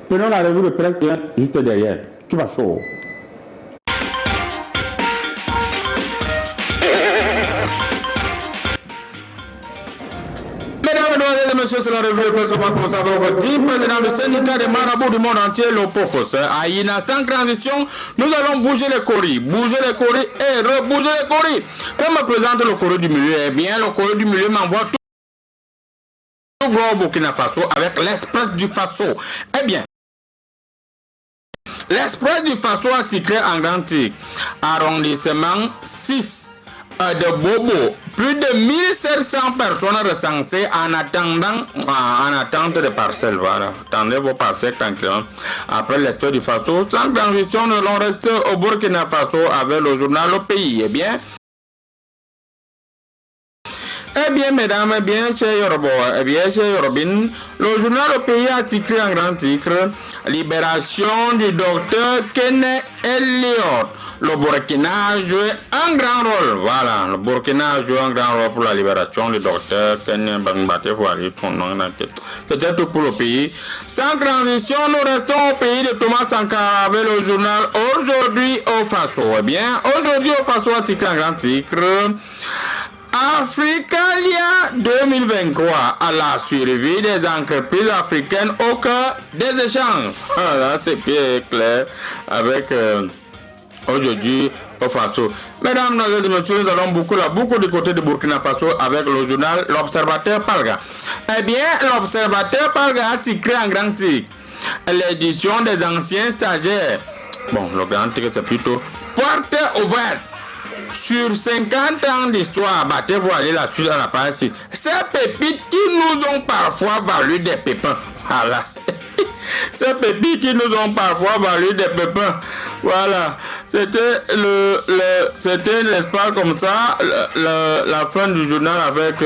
Prenons la revue de presse juste derrière. Tu vas chaud. Monsieur, c'est la revue de presse. On va commencer avec votre team. Président du syndicat des marabouts du monde entier, le professeur Aïna. Sans transition, nous allons bouger les coris et rebouger les coris. Comme me présente le Corée du milieu, eh bien, le Corée du milieu m'envoie tout gros Burkina Faso avec l'Express du Faso. Eh bien, l'Express du Faso a titré en grand titre arrondissement 6 de Bobo, plus de 1700 personnes recensées en attente de parcelles. Voilà, attendez vos parcelles tranquillement. Après l'Express du Faso, sans transition, nous allons rester au Burkina Faso avec le journal Le Pays. Eh bien, mesdames, eh bien, chers Yorobin, le journal Le Pays a titré en grand titre Libération du docteur Kenneth Elliott. Le Burkina a joué un grand rôle. Voilà, le Burkina a joué un grand rôle pour la libération du docteur Kenneth Elliott. C'était tout pour le pays. Sans transition, nous restons au pays de Thomas Sankara avec le journal Aujourd'hui au Faso. Eh bien, aujourd'hui au Faso a titré en grand titre Africalia 2023 à la survie des entreprises africaines au cœur des échanges. Voilà, c'est clair avec aujourd'hui au Faso. Mesdames, et messieurs, nous allons beaucoup du côté de Burkina Faso avec le journal L'Observateur Palga. Eh bien, L'Observateur Palga a titré en grand titre l'édition des anciens stagiaires. Bon, le grand titre c'est plutôt Porte ouverte. Sur 50 ans d'histoire, battez-vous aller là-dessus dans la page. Ces pépites qui nous ont parfois valu des pépins. Voilà. Ces pépites qui nous ont parfois valu des pépins. Voilà. C'était c'était, n'est-ce pas, comme ça, la fin du journal avec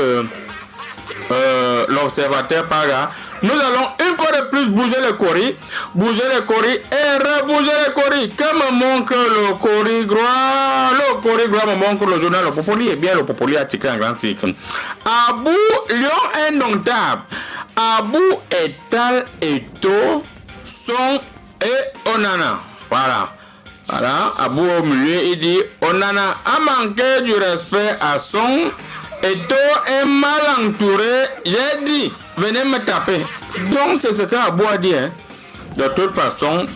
l'Observateur Paga. Nous allons une fois de plus bouger les coris et rebouger les coris. Comme me montre le Cori Gras me montre le journal Le Popoli. Eh bien, le Popoli a titré un grand titre. Abou, lion indomptable. Abou, Etal, Eto, Son et Onana. Voilà. Abou au milieu, il dit Onana a manqué du respect à Son. Eto est mal entouré. J'ai dit, venez me taper. Donc, c'est ce qu'Abou a dit. Hein. De toute façon,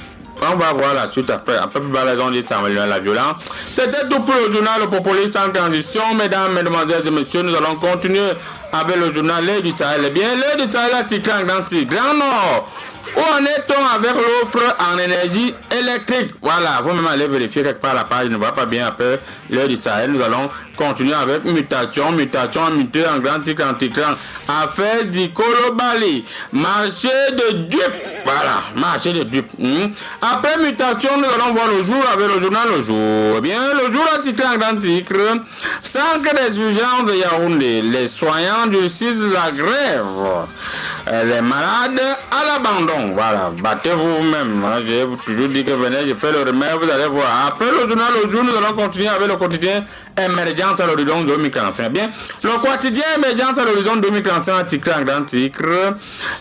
on va voir la suite après. Après, plus bas, dit ça la violence. C'était tout pour le journal Le Popoli sans transition. Mesdames, mesdemoiselles et messieurs, nous allons continuer avec le journal L'Œil du Sahel. Eh bien, L'Œil du Sahel a titré en grand titre. Grand Nord. Où en est-on avec l'offre en énergie électrique? Voilà, vous même allez vérifier quelque part la page ne va pas bien après L'Œil du Sahel. Nous allons continuer avec mutation, mutée en grand titre anti-cran. Affaire d'Ikolo Bali. Marché de dupes. Voilà, marché de dupes. Après mutation, nous allons voir le jour avec le journal Le Jour. Eh bien, le jour a titré en grand titre. Sans que les urgences de Yaoundé, les soignants durcissent la grève. Les malades à l'abandon. Voilà, battez-vous vous-même. J'ai toujours dit que venez, je fais le remède, vous allez voir. Après le journal Le Jour, nous allons continuer avec le quotidien Émergence à l'horizon 2045. Bien, le quotidien Émergence à l'horizon 2045 a titré en grand titre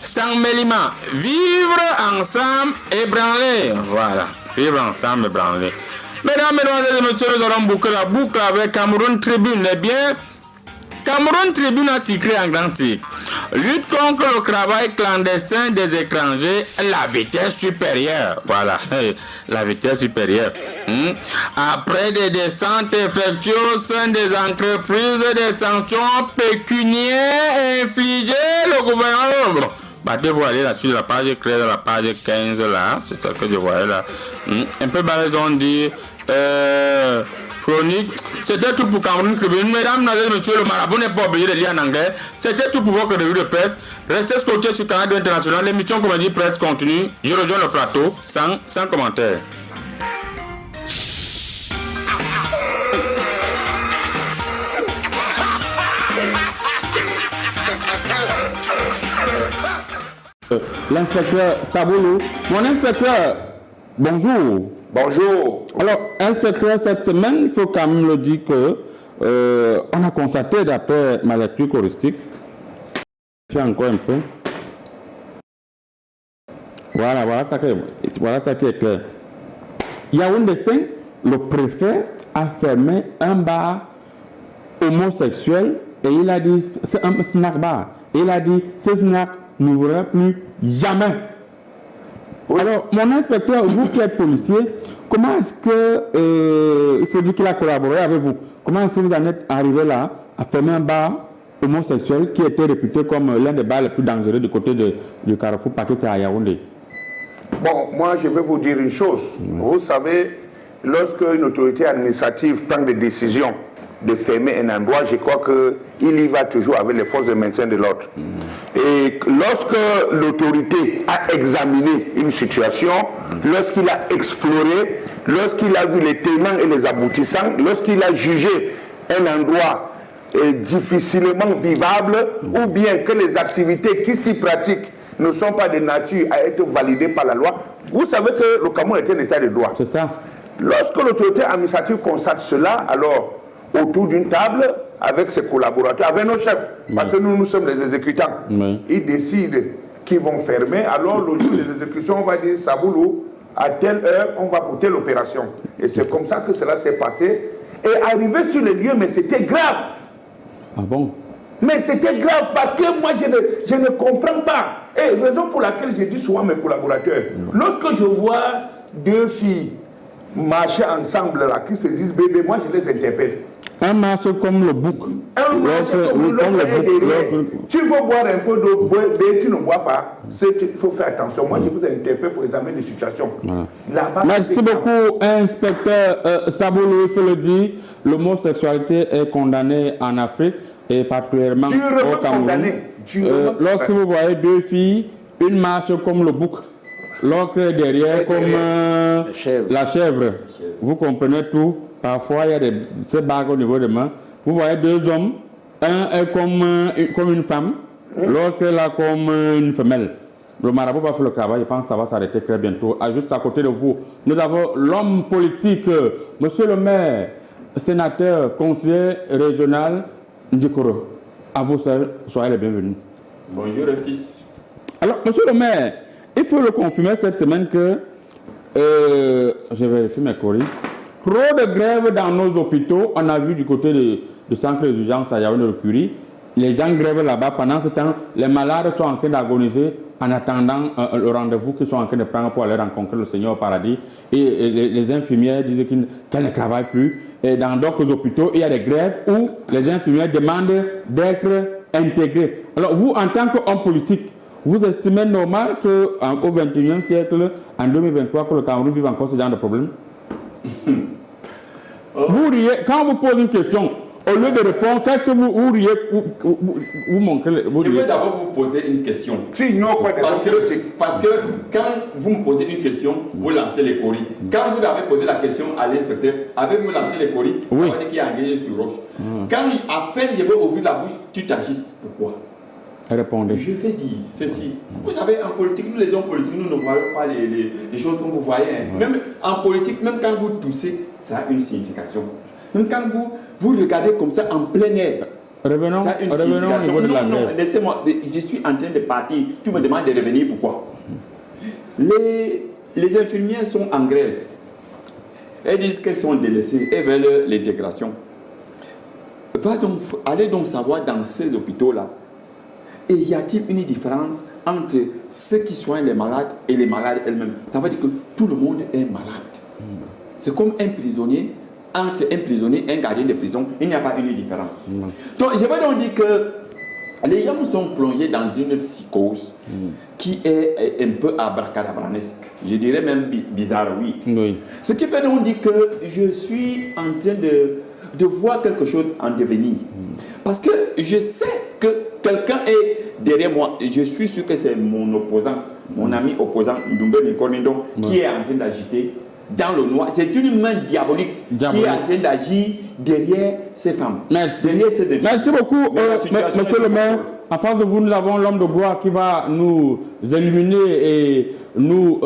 Sans Mélima, vivre ensemble et branler. Voilà, vivre ensemble et branler. Mesdames, mesdemoiselles et messieurs, nous allons boucler la boucle avec Cameroun Tribune. Eh bien, Cameroun Tribune a titré en grand titre lutte contre le travail clandestin des étrangers, la vitesse supérieure. Voilà, la vitesse supérieure. Après des descentes effectuées au sein des entreprises, des sanctions pécuniaires infligées, le gouvernement. Battez-vous aller là-dessus, la page créée, la page 15 là, c'est ça que je voyais là. Un peu balaisant dit. Chronique. C'était tout pour Cameroun Tribune. Mesdames, messieurs, le marabout n'est pas obligé de lire en anglais. C'était tout pour votre revue de presse. Restez scotchés sur Canal International. L'émission Comédie Presse continue. Je rejoins le plateau sans commentaire. L'inspecteur Saboulou. Mon inspecteur, bonjour. Bonjour. Alors, inspecteur, cette semaine, il faut quand même le dire que on a constaté, d'après ma lecture choristique, je fais encore un peu. Voilà ça qui est clair. Yaoundé 5, le préfet a fermé un bar homosexuel et il a dit, c'est un snack bar, et il a dit, ce snack n'ouvrira plus jamais. Oui. Alors, mon inspecteur, vous qui êtes policier, comment est-ce que, il faut dire qu'il a collaboré avec vous, comment est-ce que vous en êtes arrivé là à fermer un bar homosexuel qui était réputé comme l'un des bars les plus dangereux du côté du Carrefour Paquet à Yaoundé? Bon, moi je vais vous dire une chose. Vous savez, lorsque une autorité administrative prend des décisions de fermer un endroit, je crois qu'il y va toujours avec les forces de maintien de l'ordre. Et lorsque l'autorité a examiné une situation, lorsqu'il a exploré, lorsqu'il a vu les tenants et les aboutissants, lorsqu'il a jugé un endroit difficilement vivable, ou bien que les activités qui s'y pratiquent ne sont pas de nature à être validées par la loi, vous savez que le Cameroun est un état de droit. C'est ça. Lorsque l'autorité administrative constate cela, alors autour d'une table, avec ses collaborateurs, avec nos chefs, parce que nous sommes les exécutants, ils décident qu'ils vont fermer, alors le jour des exécutions, on va dire, Saboulou, à telle heure, on va porter l'opération. Et c'est comme ça que cela s'est passé. Et arrivé sur le lieu, mais c'était grave. Ah bon? Mais c'était grave parce que moi, je ne comprends pas. Et raison pour laquelle je dis souvent à mes collaborateurs, lorsque je vois deux filles marcher ensemble là, qui se disent bébé, moi je les interpelle. Un marche comme le bouc. Un marche comme l'autre est derrière. Tu veux boire un peu d'eau, tu ne bois pas. Il faut faire attention. Moi, je vous interpelle pour examiner les situations. Là-bas, merci beaucoup, inspecteur Saboulou. Il faut le dire, l'homosexualité est condamnée en Afrique et particulièrement au Cameroun. Lorsque vous voyez deux filles, une marche comme le bouc, l'autre derrière comme la chèvre. Vous comprenez tout. Parfois, il y a ces bagues au niveau des mains. Vous voyez deux hommes, un est comme une femme, l'autre est là comme une femelle. Le marabout va faire le travail, je pense que ça va s'arrêter très bientôt. Juste à côté de vous, nous avons l'homme politique, monsieur le maire, sénateur, conseiller régional, Ndjikoro. À vous seul, soyez les bienvenus. Bonjour, fils. Alors, monsieur le maire, il faut le confirmer cette semaine que, je vérifie mes courriers, trop de grèves dans nos hôpitaux. On a vu du côté du centre des urgences à Yaoundé-le-Curie, les gens grèvent là-bas. Pendant ce temps, les malades sont en train d'agoniser en attendant le rendez-vous qu'ils sont en train de prendre pour aller rencontrer le Seigneur au paradis. Et les infirmières disent qu'elles ne travaillent plus. Et dans d'autres hôpitaux, il y a des grèves où les infirmières demandent d'être intégrées. Alors vous, en tant qu'homme politique, vous estimez normal qu'au XXIe siècle, en 2023, que le Cameroun vive encore ce genre de problème? Vous riez, quand on vous pose une question, au lieu de répondre, qu'est-ce que vous riez, vous montrez, vous riez. Je veux d'abord vous poser une question. Parce que quand vous me posez une question, vous lancez les coris. Quand vous avez posé la question à l'inspecteur, avez-vous lancé les coris? Oui. Ça veut dire qu'il y a engagé sur roche. Quand à peine je vais ouvrir la bouche, tu t'agites. Pourquoi? Répondez. Je vais dire ceci. Vous savez, en politique, nous les hommes politiques, nous ne voyons pas les choses comme vous voyez. Même en politique, même quand vous toussez, ça a une signification. Même quand vous regardez comme ça en plein air, revenons, ça a une signification. Au niveau de la non, laissez-moi, je suis en train de partir. Tu me demandes de revenir, pourquoi? Les infirmières sont en grève. Elles disent qu'elles sont délaissées et veulent l'intégration. Allez donc savoir dans ces hôpitaux-là, et y a-t-il une différence entre ceux qui soignent les malades et les malades elles-mêmes? Ça veut dire que tout le monde est malade. C'est comme un prisonnier, entre un prisonnier et un gardien de prison, il n'y a pas une différence. Donc je vais donc dire que les gens sont plongés dans une psychose qui est un peu abracadabranesque. Je dirais même bizarroïde. Oui. Ce qui fait donc dire que je suis en train de voir quelque chose en devenir. Parce que je sais que quelqu'un est derrière moi. Je suis sûr que c'est mon opposant, mon ami opposant, Ndoumbe Mikonindo, qui est en train d'agiter dans le noir. C'est une main diabolique qui est en train d'agir derrière ces femmes. Merci. Derrière ces enfants. Merci beaucoup, monsieur le maire. En face de vous, nous avons l'homme de gloire qui va nous illuminer et nous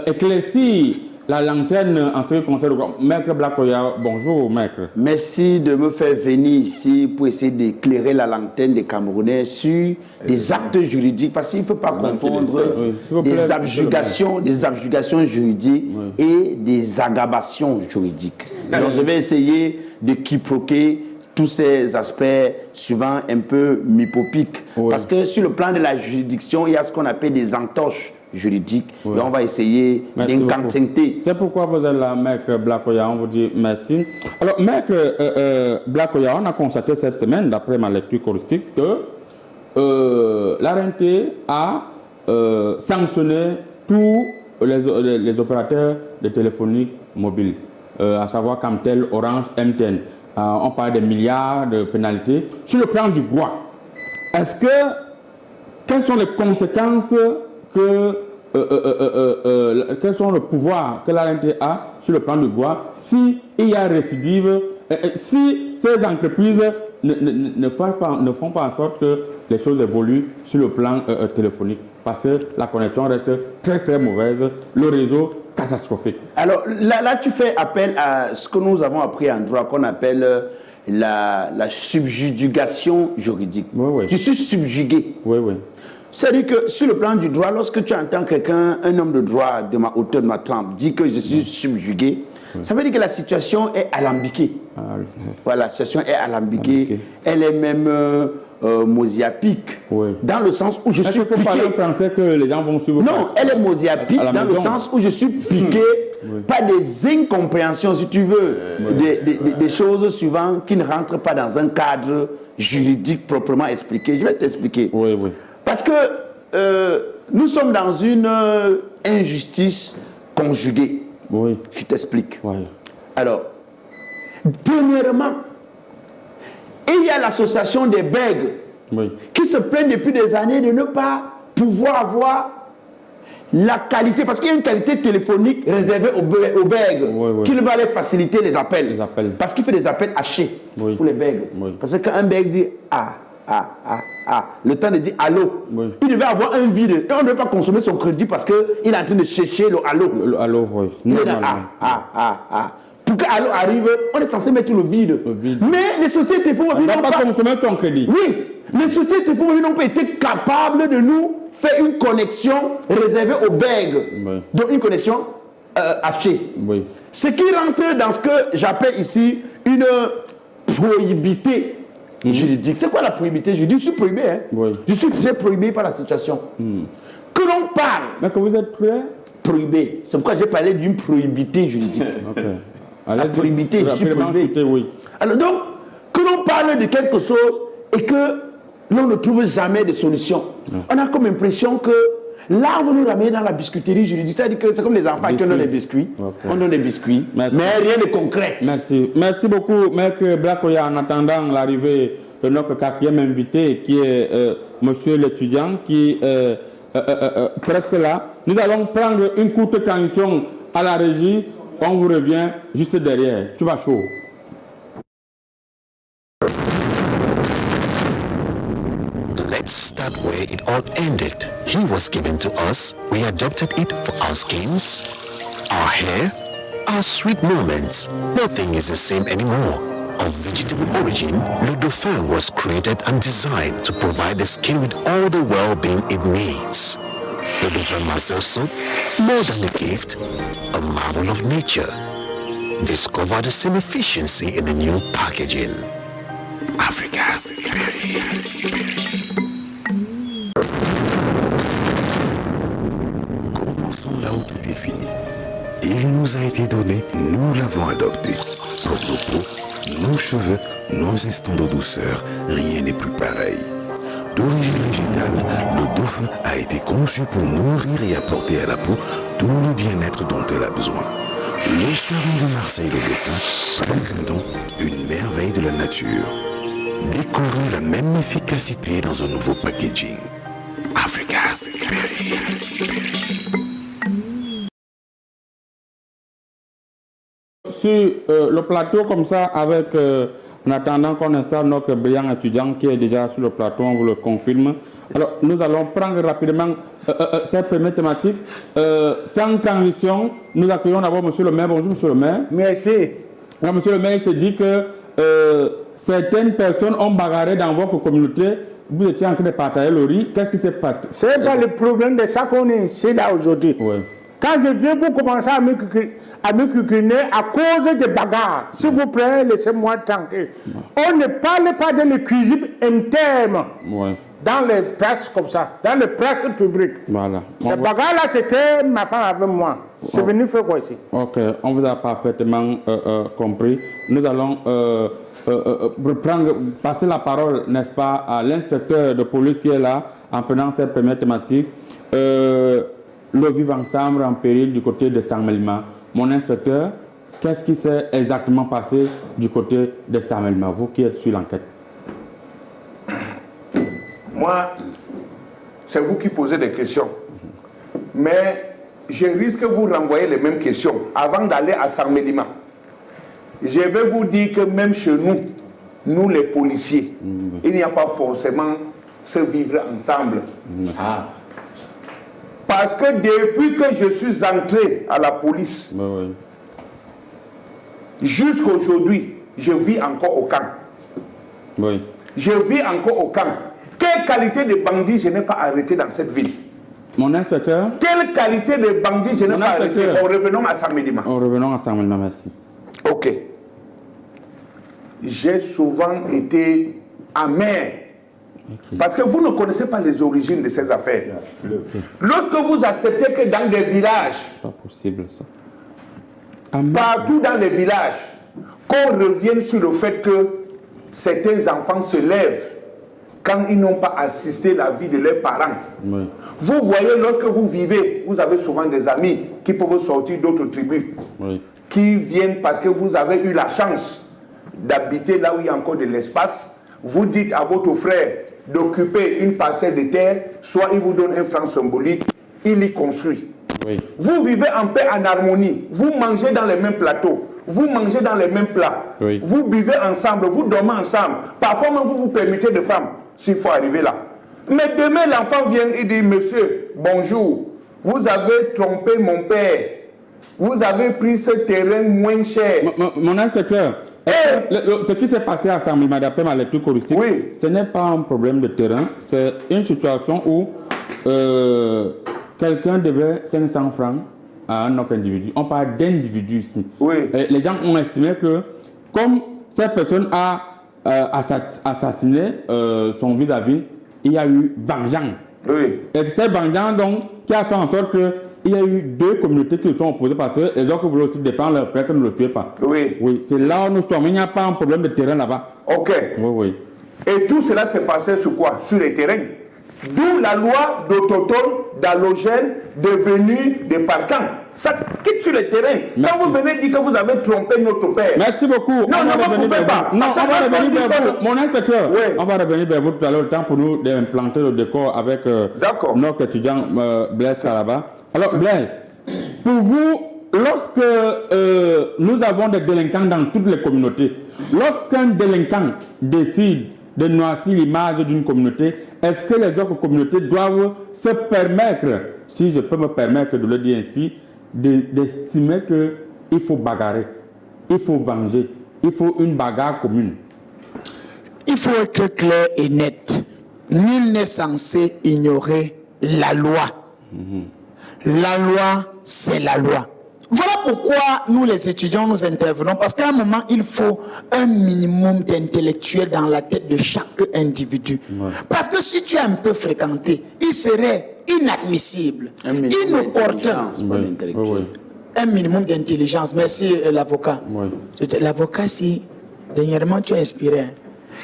éclaircir la lanterne en ce qui concerne Maître Blakoya. Bonjour, Maître. Merci de me faire venir ici pour essayer d'éclairer la lanterne des Camerounais sur des actes juridiques, parce qu'il ne faut pas confondre des abjugations juridiques et des aggrabations juridiques. Donc je vais essayer de quiproquer tous ces aspects souvent un peu mypopiques. Parce que sur le plan de la juridiction, il y a ce qu'on appelle des entorches juridiques. Et on va essayer d'incantenter. C'est pourquoi vous êtes là, Maître Blakoya. On vous dit merci. Alors, Maître Blakoya, on a constaté cette semaine, d'après ma lecture choristique, que l'ARNT a sanctionné tous les opérateurs de téléphonie mobile, à savoir Camtel, Orange, MTN. On parle des milliards de pénalités. Sur le plan du droit, quelles sont les conséquences quels sont les pouvoirs que l'ARNT a sur le plan du droit s'il y a récidive, si ces entreprises ne font pas en sorte que les choses évoluent sur le plan téléphonique, parce que la connexion reste très très mauvaise, le réseau catastrophique. Alors là tu fais appel à ce que nous avons appris en droit qu'on appelle la subjugation juridique. Je suis subjugué. C'est-à-dire que sur le plan du droit, lorsque tu entends quelqu'un, un homme de droit de ma hauteur, de ma trempe, dit que je suis subjugué, ça veut dire que la situation est alambiquée. Voilà, la situation est alambiquée. Elle est même mosiapique. Dans le sens où je suis piqué. Parler français que les gens vont suivre. Non, elle est mosiapique dans le sens où je suis piqué par des incompréhensions, si tu veux, des choses suivantes qui ne rentrent pas dans un cadre juridique proprement expliqué. Je vais t'expliquer. Parce que nous sommes dans une injustice conjuguée. Je t'explique. Alors, premièrement, il y a l'association des bègues qui se plaignent depuis des années de ne pas pouvoir avoir la qualité, parce qu'il y a une qualité téléphonique réservée aux bègues qui va les faciliter les appels. Parce qu'il fait des appels hachés pour les bègues. Parce que quand un bègue dit le temps de dire allô, il devait avoir un vide. Et on ne devait pas consommer son crédit parce qu'il est en train de chercher le allô. Il est dans Pour que allô arrive, on est censé mettre le vide. Mais les sociétés mobiles n'ont pas consommer ton crédit. Les sociétés mobiles n'ont pas été capables de nous faire une connexion réservée aux bègues. Donc une connexion hachée. Ce qui rentre dans ce que j'appelle ici une prohibité juridique. C'est quoi la prohibité juridique? Je suis prohibé. Je suis très prohibé par la situation. Que l'on parle. Mais que vous êtes prohibé. C'est pourquoi j'ai parlé d'une prohibité juridique. La prohibité, je suis prohibé. Alors donc, que l'on parle de quelque chose et que l'on ne trouve jamais de solution. On a comme impression que là, on va nous ramener dans la biscuiterie juridique. C'est-à-dire que c'est comme les enfants qui ont des biscuits. On donne des biscuits, mais rien de concret. Merci. Merci beaucoup, Maître Blakoya. En attendant l'arrivée de notre quatrième invité, qui est monsieur l'étudiant, qui est presque là, nous allons prendre une courte transition à la régie. On vous revient juste derrière. Tu vas chaud. Let's start where it all ended. He was given to us. We adopted it for our skins, our hair, our sweet moments. Nothing is the same anymore. Of vegetable origin, Le Dauphin was created and designed to provide the skin with all the well-being it needs. Le Dauphin Master Soap, more than a gift, a marvel of nature. Discover the same efficiency in the new packaging. Africa's berry. Commençons là où tout est fini. Il nous a été donné, nous l'avons adopté. Pour nos peaux, nos cheveux, nos instants de douceur, rien n'est plus pareil. D'origine végétale, le dauphin a été conçu pour nourrir et apporter à la peau tout le bien-être dont elle a besoin. Le savon de Marseille, le dauphin, plus qu'un don, une merveille de la nature. Découvrez la même efficacité dans un nouveau packaging. Africa's berry. Sur le plateau comme ça avec En attendant qu'on installe notre brillant étudiant qui est déjà sur le plateau, on vous le confirme. Alors, nous allons prendre rapidement cette première thématique. Sans transition, nous accueillons d'abord M. le maire. Bonjour, M. le maire. Merci. Alors, M. le maire s'est dit que certaines personnes ont bagarré dans votre communauté. Vous étiez en train de partager le riz. Qu'est-ce qui s'est passé? C'est pas le problème de ça qu'on est ici là aujourd'hui. Oui. Quand je viens, vous commencez à me cuquiner à cause de bagarres. S'il vous plaît, laissez-moi tranquille. On ne parle pas de la cuisine interne dans les presses comme ça, dans les presses publiques. Voilà. Les bagarres là, c'était ma femme avec moi. C'est venu faire quoi ici? Ok, on vous a parfaitement compris. Nous allons passer la parole, n'est-ce pas, à l'inspecteur de police qui est là en prenant cette première thématique. Le vivre ensemble en péril du côté de Saint-Melma. Mon inspecteur, qu'est-ce qui s'est exactement passé du côté de Saint-Melma, vous qui êtes sur l'enquête? Moi, c'est vous qui posez des questions. Mais je risque de vous renvoyer les mêmes questions avant d'aller à Saint-Melma. Je vais vous dire que même chez nous, nous les policiers, il n'y a pas forcément se vivre ensemble. Parce que depuis que je suis entré à la police, jusqu'aujourd'hui, je vis encore au camp. Je vis encore au camp. Quelle qualité de bandit je n'ai pas arrêté dans cette ville? Mon inspecteur? Quelle qualité de bandit je n'ai pas arrêté? Revenons à Saint-Médima. Revenons à Saint-Médima, merci. Ok. J'ai souvent été amer. Parce que vous ne connaissez pas les origines de ces affaires. Lorsque vous acceptez que dans des villages, pas possible ça. Partout dans les villages, qu'on revienne sur le fait que certains enfants se lèvent quand ils n'ont pas assisté la vie de leurs parents. Vous voyez, lorsque vous vivez, vous avez souvent des amis qui peuvent sortir d'autres tribus, qui viennent parce que vous avez eu la chance d'habiter là où il y a encore de l'espace. Vous dites à votre frère d'occuper une parcelle de terre, soit il vous donne un franc symbolique, il y construit. Vous vivez en paix, en harmonie. Vous mangez dans les mêmes plateaux. Vous mangez dans les mêmes plats. Vous buvez ensemble, vous dormez ensemble. Parfois même vous vous permettez de femmes, s'il faut arriver là. Mais demain, l'enfant vient et dit, monsieur, bonjour, vous avez trompé mon père. Vous avez pris ce terrain moins cher. Mon inspecteur, ce qui s'est passé à Saint-Melma, d'après ma lecture choristique, ce n'est pas un problème de terrain, c'est une situation où quelqu'un devait 500 francs à un autre individu. On parle d'individu ici. Les gens ont estimé que comme cette personne a assassiné son vis-à-vis, il y a eu vengeance. Et c'est cette vengeance donc qui a fait en sorte que il y a eu deux communautés qui se sont opposées parce que les autres voulaient aussi défendre leur frère que ne le tuaient pas. C'est là où nous sommes. Il n'y a pas un problème de terrain là-bas. Ok. Et tout cela s'est passé sur quoi? Sur les terrains. D'où la loi d'autotone, d'allogène, devenue des parkans. Ça quitte sur les terrains. Quand vous venez dire que vous avez trompé notre père. Merci beaucoup. Non, ne me coupez pas. Non, on va revenir vers vous. Mon inspecteur, on va revenir vers vous tout à l'heure, le temps pour nous d'implanter le décor avec notre étudiant Blaise Kalaba. Alors, Blaise, pour vous, lorsque nous avons des délinquants dans toutes les communautés, lorsqu'un délinquant décide de noircir l'image d'une communauté, est-ce que les autres communautés doivent se permettre, si je peux me permettre de le dire ainsi, d'estimer qu'il faut bagarrer, il faut venger, il faut une bagarre commune? Il faut être clair et net. Nul n'est censé ignorer la loi. La loi, c'est la loi. Voilà pourquoi nous les étudiants nous intervenons, parce qu'à un moment il faut un minimum d'intellectuel dans la tête de chaque individu. Parce que si tu es un peu fréquenté, il serait inadmissible, inopportun. Un minimum d'intelligence. Merci l'avocat. L'avocat, si dernièrement tu as inspiré,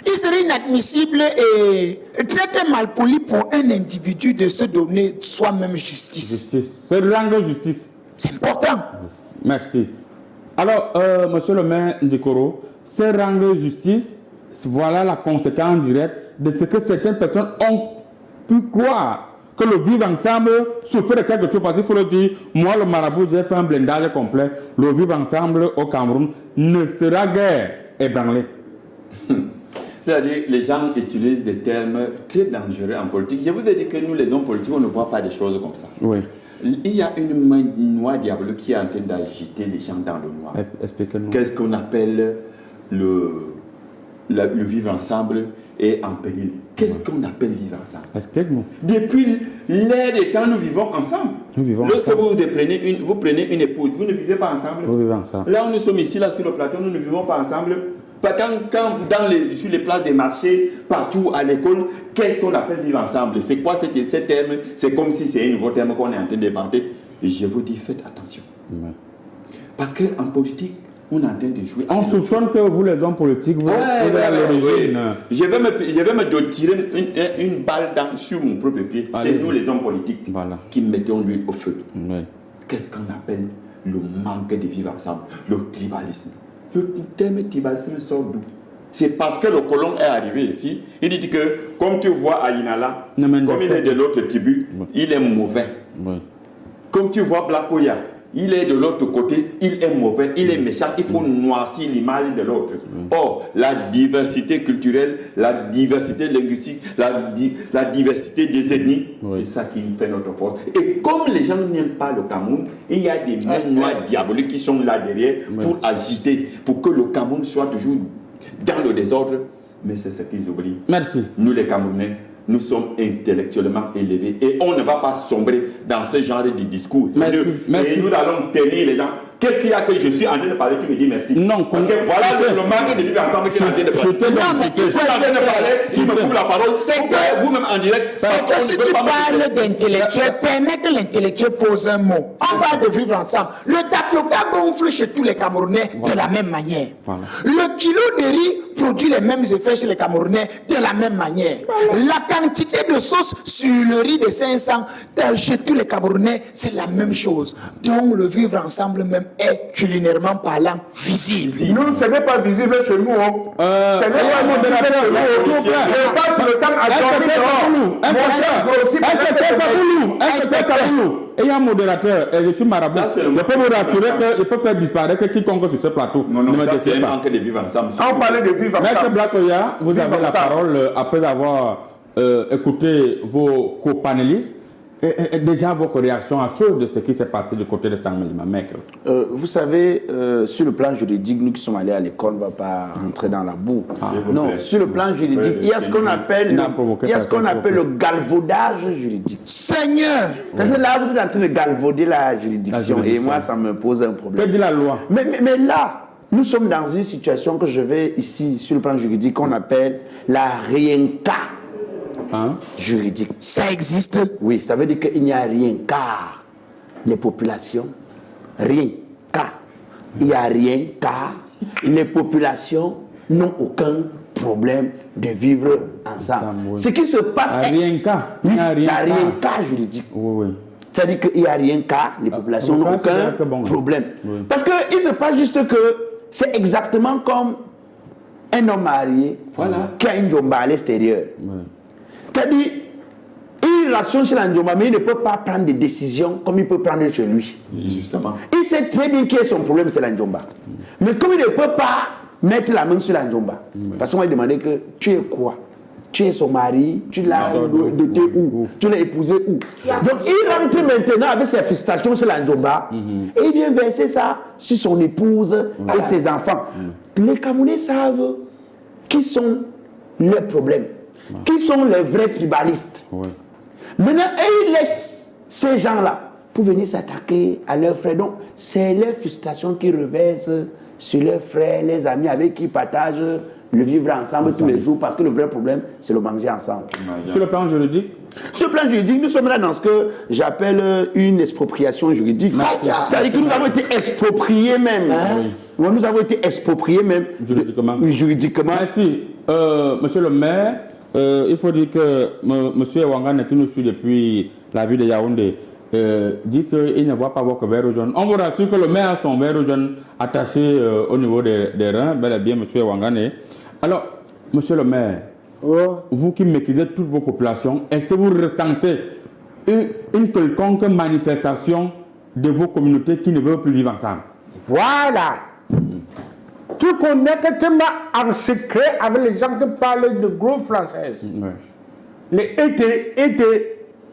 il serait inadmissible et très mal poli pour un individu de se donner soi-même justice. C'est le langue de justice. C'est important. Merci. Alors, monsieur le maire Ndikoro, ce rang de justice, voilà la conséquence directe de ce que certaines personnes ont pu croire que le vivre ensemble souffre de quelque chose. Parce qu'il faut le dire, moi le marabout, j'ai fait un blindage complet. Le vivre ensemble au Cameroun ne sera guère ébranlé. C'est-à-dire, les gens utilisent des termes très dangereux en politique. Je vous ai dit que nous, les hommes politiques, on ne voit pas des choses comme ça. Oui. Il y a une main noire diabolique qui est en train d'agiter les gens dans le noir. Expliquez-nous. Qu'est-ce qu'on appelle le vivre ensemble et en péril? Qu'est-ce qu'on appelle vivre ensemble? Explique-nous. Depuis l'ère des temps, nous vivons ensemble. Lorsque vous prenez une épouse, vous ne vivez pas ensemble. Vous vivez ensemble. Là où nous sommes ici, là sur le plateau, nous ne vivons pas ensemble. Sur les places des marchés, partout à l'école, qu'est-ce qu'on appelle vivre ensemble? C'est quoi ce terme? C'est comme si c'est un nouveau terme qu'on est en train d'inventer. Et je vous dis, faites attention. Ouais. Parce qu'en politique, on est en train de jouer. On soupçonne que vous, les hommes politiques, vous êtes à l'origine. Je vais me tirer une balle sur mon propre pied. C'est nous, les hommes politiques, qui mettons l'huile au feu. Ouais. Qu'est-ce qu'on appelle le manque de vivre ensemble? Le tribalisme. Le terme tribalisme sort d'où? C'est parce que le colon est arrivé ici. Il dit que, comme tu vois Aïnala, comme il est de l'autre tribu, il est mauvais. Ouais. Comme tu vois Blakoya, il est de l'autre côté, il est mauvais, il est méchant, il faut noircir l'image de l'autre. Or, la diversité culturelle, la diversité linguistique, la diversité des ethnies, c'est ça qui fait notre force. Et comme les gens n'aiment pas le Cameroun, il y a des mains noires diaboliques qui sont là derrière pour agiter, pour que le Cameroun soit toujours dans le désordre. Mais c'est ce qu'ils oublient. Merci. Nous, les Camerounais, nous sommes intellectuellement élevés et on ne va pas sombrer dans ce genre de discours. Merci. Et nous allons tenir les gens. Qu'est-ce qu'il y a que je suis en train de parler? Tu me dis merci. Non, parce que voilà le manque de vivre ensemble qu'il est en train de parler. Je suis en train de parler, il me coupe la parole. Vous-même en direct. C'est que si tu parles d'intellectuel, permets que l'intellectuel pose un mot. On parle de vivre ensemble. Le tapioca gonfle chez tous les Camerounais de la même manière. Voilà. Le kilo de riz produit les mêmes effets chez les Camerounais de la même manière. La quantité de sauce sur le riz de 500 chez tous les Camerounais, c'est la même chose. Donc le vivre ensemble même est culinairement parlant visible. Nous, ce n'est pas visible chez nous. Ce n'est pas visible chez nous. Je passe le temps à dormir dehors. Et il y a un modérateur, et je suis marabout. Je peux vous rassurer qu'il peut faire disparaître quiconque sur ce plateau. Non, ça c'est un manque de vivre ensemble. On parlait de vivre ensemble. Maître Blakoya, vous avez la parole après avoir écouté vos co-panélistes. Et déjà votre réaction à chaud de ce qui s'est passé du côté de Sangalima, maître. Vous savez, sur le plan juridique, nous qui sommes allés à l'école, on ne va pas rentrer dans la boue. Non, sur le plan juridique, il y a ce qu'on appelle, le galvaudage juridique. Seigneur! Parce que là, vous êtes en train de galvauder la juridiction et moi, ça me pose un problème. Que dit la loi? Mais là, nous sommes dans une situation que je vais ici, sur le plan juridique, qu'on appelle la rienka. Juridique. Ça existe? Oui, ça veut dire qu'il n'y a rien car les populations, rien car il n'y a rien car les populations n'ont aucun problème de vivre ensemble. Ce qui se passe est rien car il n'y a rien car juridique. Oui. C'est-à-dire qu'il n'y a rien car les populations n'ont aucun problème. Oui. Parce qu'il se passe juste que c'est exactement comme un homme marié qui a une jomba à l'extérieur. Oui. C'est-à-dire, il relation chez l'Andjoma, mais il ne peut pas prendre des décisions comme il peut prendre chez lui. Justement. Il sait très bien quel est son problème, c'est l'Andjoma. Mais comme il ne peut pas mettre la main sur l'Andjoma, parce qu'on va lui demander que tu es quoi? Tu es son mari, tu l'as doté où? Tu l'as épousé où? Donc il rentre maintenant avec ses frustrations sur l'Andjoma et il vient verser ça sur son épouse et ses enfants. Les Camerounais savent qui sont leurs problèmes. Qui sont les vrais tribalistes. Maintenant, ils laissent ces gens-là pour venir s'attaquer à leurs frères. Donc, c'est leur frustration qu'ils reversent sur leurs frères, les amis avec qui ils partagent le vivre ensemble tous les jours, parce que le vrai problème, c'est le manger ensemble. Sur le plan juridique? Sur le plan juridique, nous sommes là dans ce que j'appelle une expropriation juridique. C'est-à-dire que nous avons été expropriés même. Nous avons été expropriés même juridiquement. Merci. Monsieur le maire, il faut dire que M. Wangane, qui nous suit depuis la ville de Yaoundé, dit qu'il ne voit pas votre verre jaune. On vous rassure que le maire a son verre jaune attaché au niveau des reins, bel et bien, M. Wangane. Alors, M. le maire, vous qui maîtrisez toutes vos populations, est-ce que vous ressentez une quelconque manifestation de vos communautés qui ne veulent plus vivre ensemble? Voilà. tu connais que tu m'as en secret avec les gens qui parlent de gros français. Les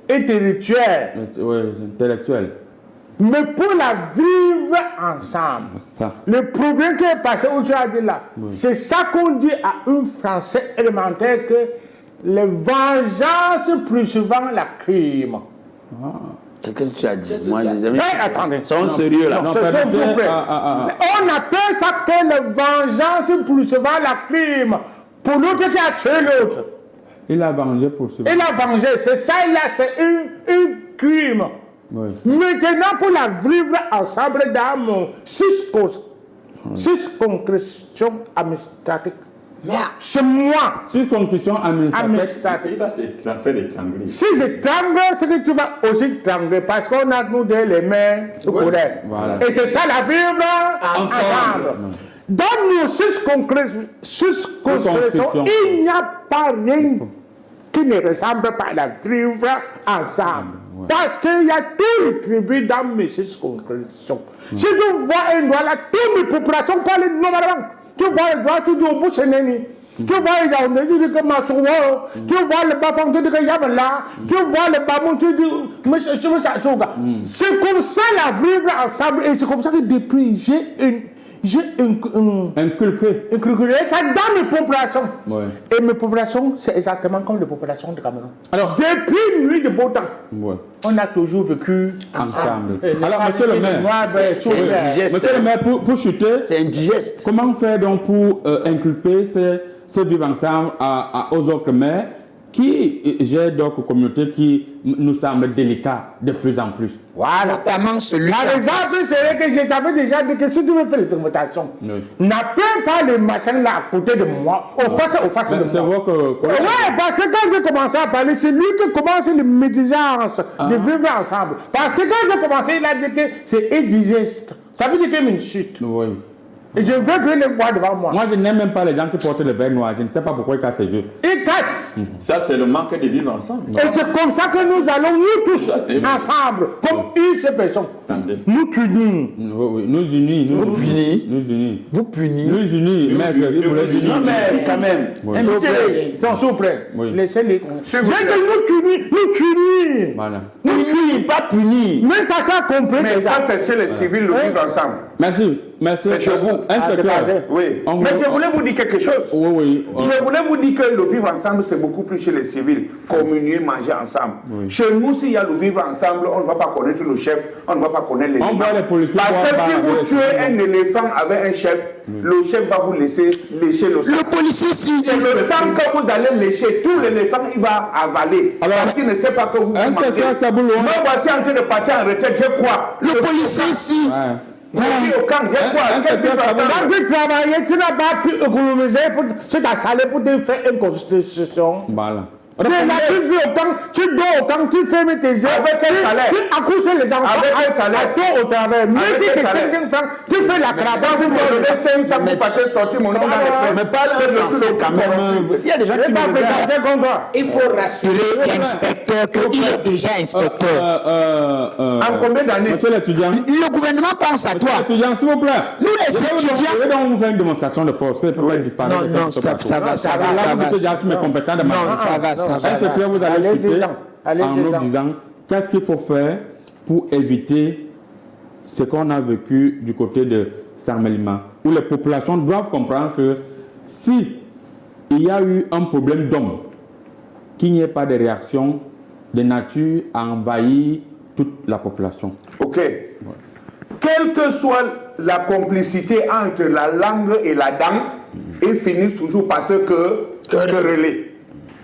intellectuels. Oui, intellectuels. Mais pour la vivre ensemble. Ça. Le problème qui est passé aujourd'hui là, c'est ça qu'on dit à un Français élémentaire que les vengeances plus souvent la crime. Qu'est-ce que tu as dit? Moi, attendez. Sont sérieux là. On appelle ça que les vengeances plus souvent la crime. Pour l'autre qui a tué l'autre. Il a vengé pour souvent. Il a vengé, c'est ça là, c'est un crime. Oui. Maintenant, pour la vivre ensemble dans mon 6 concrétions administratives. C'est moi. 6 conclusions administratives. Il va se faire étrangler. Si je t'angle, c'est que tu vas aussi t'angler parce qu'on a nous les mains correctes. Voilà. Et c'est ça la vivre ensemble. Dans nos 6 concrétions, il n'y a pas rien qui ne ressemble pas à la vivre ensemble. Parce qu'il y a tous les tribus dans mes 6 concrétions. Si tu vois un doigt là, toutes les populations parlent normalement. Tu vois le doigt, tu dis au bout, c'est Néni. Tu vois les Yaoundé, tu dis que Matsuo. Tu vois le Bafang, tu dis que Yamala. Tu vois le Bamou, tu dis Monsieur Sassouga. C'est comme ça la vivre ensemble. Et c'est comme ça que depuis, j'ai inculqué ça dans mes populations. Ouais. Et mes populations, c'est exactement comme les populations de Cameroun. Alors, depuis nuit de beau temps, on a toujours vécu ensemble. Alors, monsieur le maire, monsieur le maire, pour chuter, c'est indigeste. Comment faire donc pour inculper ce vivre ensemble aux autres maires qui gèrent d'autres communautés qui nous semblent délicats de plus en plus? Voilà. Notamment celui par exemple, c'est que je t'avais déjà dit que si tu veux faire les invitations, n'appelle pas les machins là à côté de moi, au face de moi. C'est vrai que... Oui, parce que quand j'ai commencé à parler, c'est lui qui commence les médisances de vivre ensemble. Parce que quand j'ai commencé, il a dit que c'est indigeste. Ça veut dire qu'il y a une chute. Oui. Et je veux que les voir devant moi. Moi, je n'aime même pas les gens qui portent le verre noir. Je ne sais pas pourquoi ils cassent les yeux. Ils cassent. Ça, c'est le manque de vivre ensemble. Et c'est comme ça que nous allons, nous tous, ensemble, comme une seule personne, nous punir. Oui, nous unis. Nous unis. Vous punir. Nous unis. Non, mais quand même. S'il vous plaît. Laissez-les. J'ai dit nous punir. Voilà. Nous punir, pas punir. Mais ça t'a compris. Mais ça, c'est chez les civils, le vivre ensemble. Merci. C'est chez vous. Inspecteur. Oui. Mais je voulais vous dire quelque chose. Oui. Je voulais vous dire que le vivre ensemble, c'est beaucoup plus chez les civils. Communier, manger ensemble. Oui. Chez nous, s'il y a le vivre ensemble, on ne va pas connaître le chef, on ne va pas connaître les éléphants. Parce que si vous tuez un éléphant avec un chef, le chef va vous laisser lécher le sang. Le policier, si. C'est le sang que vous allez lécher. Tout l'éléphant, il va avaler. Alors, parce qu'il ne sait pas que vous mangez. Moi, voici en train de partir en retraite, je crois. Le policier, si. Au camp, j'ai quoi? Quand tu travailles, tu n'as pas pu économiser sur ta salaire pour te faire une constitution. Voilà. Tu vis au camp, tu dors au camp, tu fermes tes yeux. Avec quel salaire? Tu accouches les enfants. Avec quel salaire? Toi au travail. Mais si tu es 500 francs, tu fais la cravate. Vous me donnez 500 pour partir sortir mon nom dans les prêts. Mais pas le français quand même. Il y a des gens qui me regardent. Il faut rassurer l'inspecteur qu'il est déjà inspecteur. En combien d'années? Monsieur l'étudiant. Le gouvernement pense à toi. Monsieur l'étudiant, s'il vous plaît. Nous les étudiants. Je vais donc vous faire une démonstration de force. Non, ça va. Non, ça va. Inspecteur, vous allez citer en nous disant qu'est-ce qu'il faut faire pour éviter ce qu'on a vécu du côté de Sarmelima, où les populations doivent comprendre que si il y a eu un problème d'homme, qu'il n'y ait pas de réaction de nature à envahir toute la population. Ok. Quelle que soit la complicité entre la langue et la dent, ils finissent toujours par se quereller.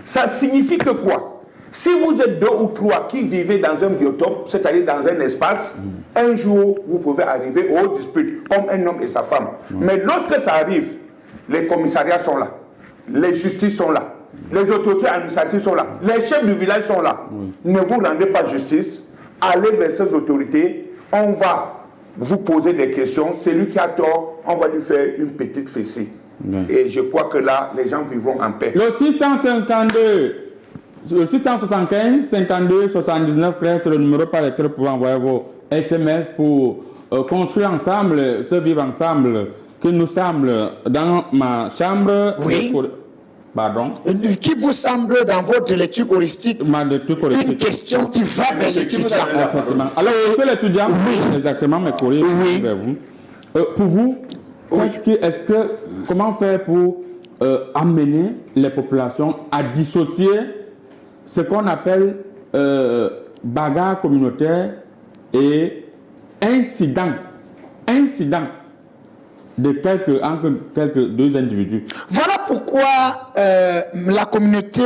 Ça signifie que quoi? Si vous êtes 2 ou 3 qui vivez dans un biotope, c'est-à-dire dans un espace, un jour, vous pouvez arriver aux disputes, comme un homme et sa femme. Mais lorsque ça arrive, les commissariats sont là, les justices sont là, les autorités administratives sont là, les chefs du village sont là. Ne vous rendez pas justice, allez vers ces autorités, on va vous poser des questions, celui qui a tort, on va lui faire une petite fessée. Et je crois que là, les gens vivront en paix. Le 675 52 79 c'est le numéro par lequel vous pouvez envoyer vos SMS pour construire ensemble, se vivre ensemble qui nous semble dans ma chambre... Oui. Pardon. Qui vous semble dans votre lecture choristique une question qui va vers l'étudiant. Alors, monsieur l'étudiant, exactement mes courriers vers vous. Pour vous, comment faire pour amener les populations à dissocier ce qu'on appelle bagarre communautaire et incident de quelques deux individus. Voilà pourquoi la communauté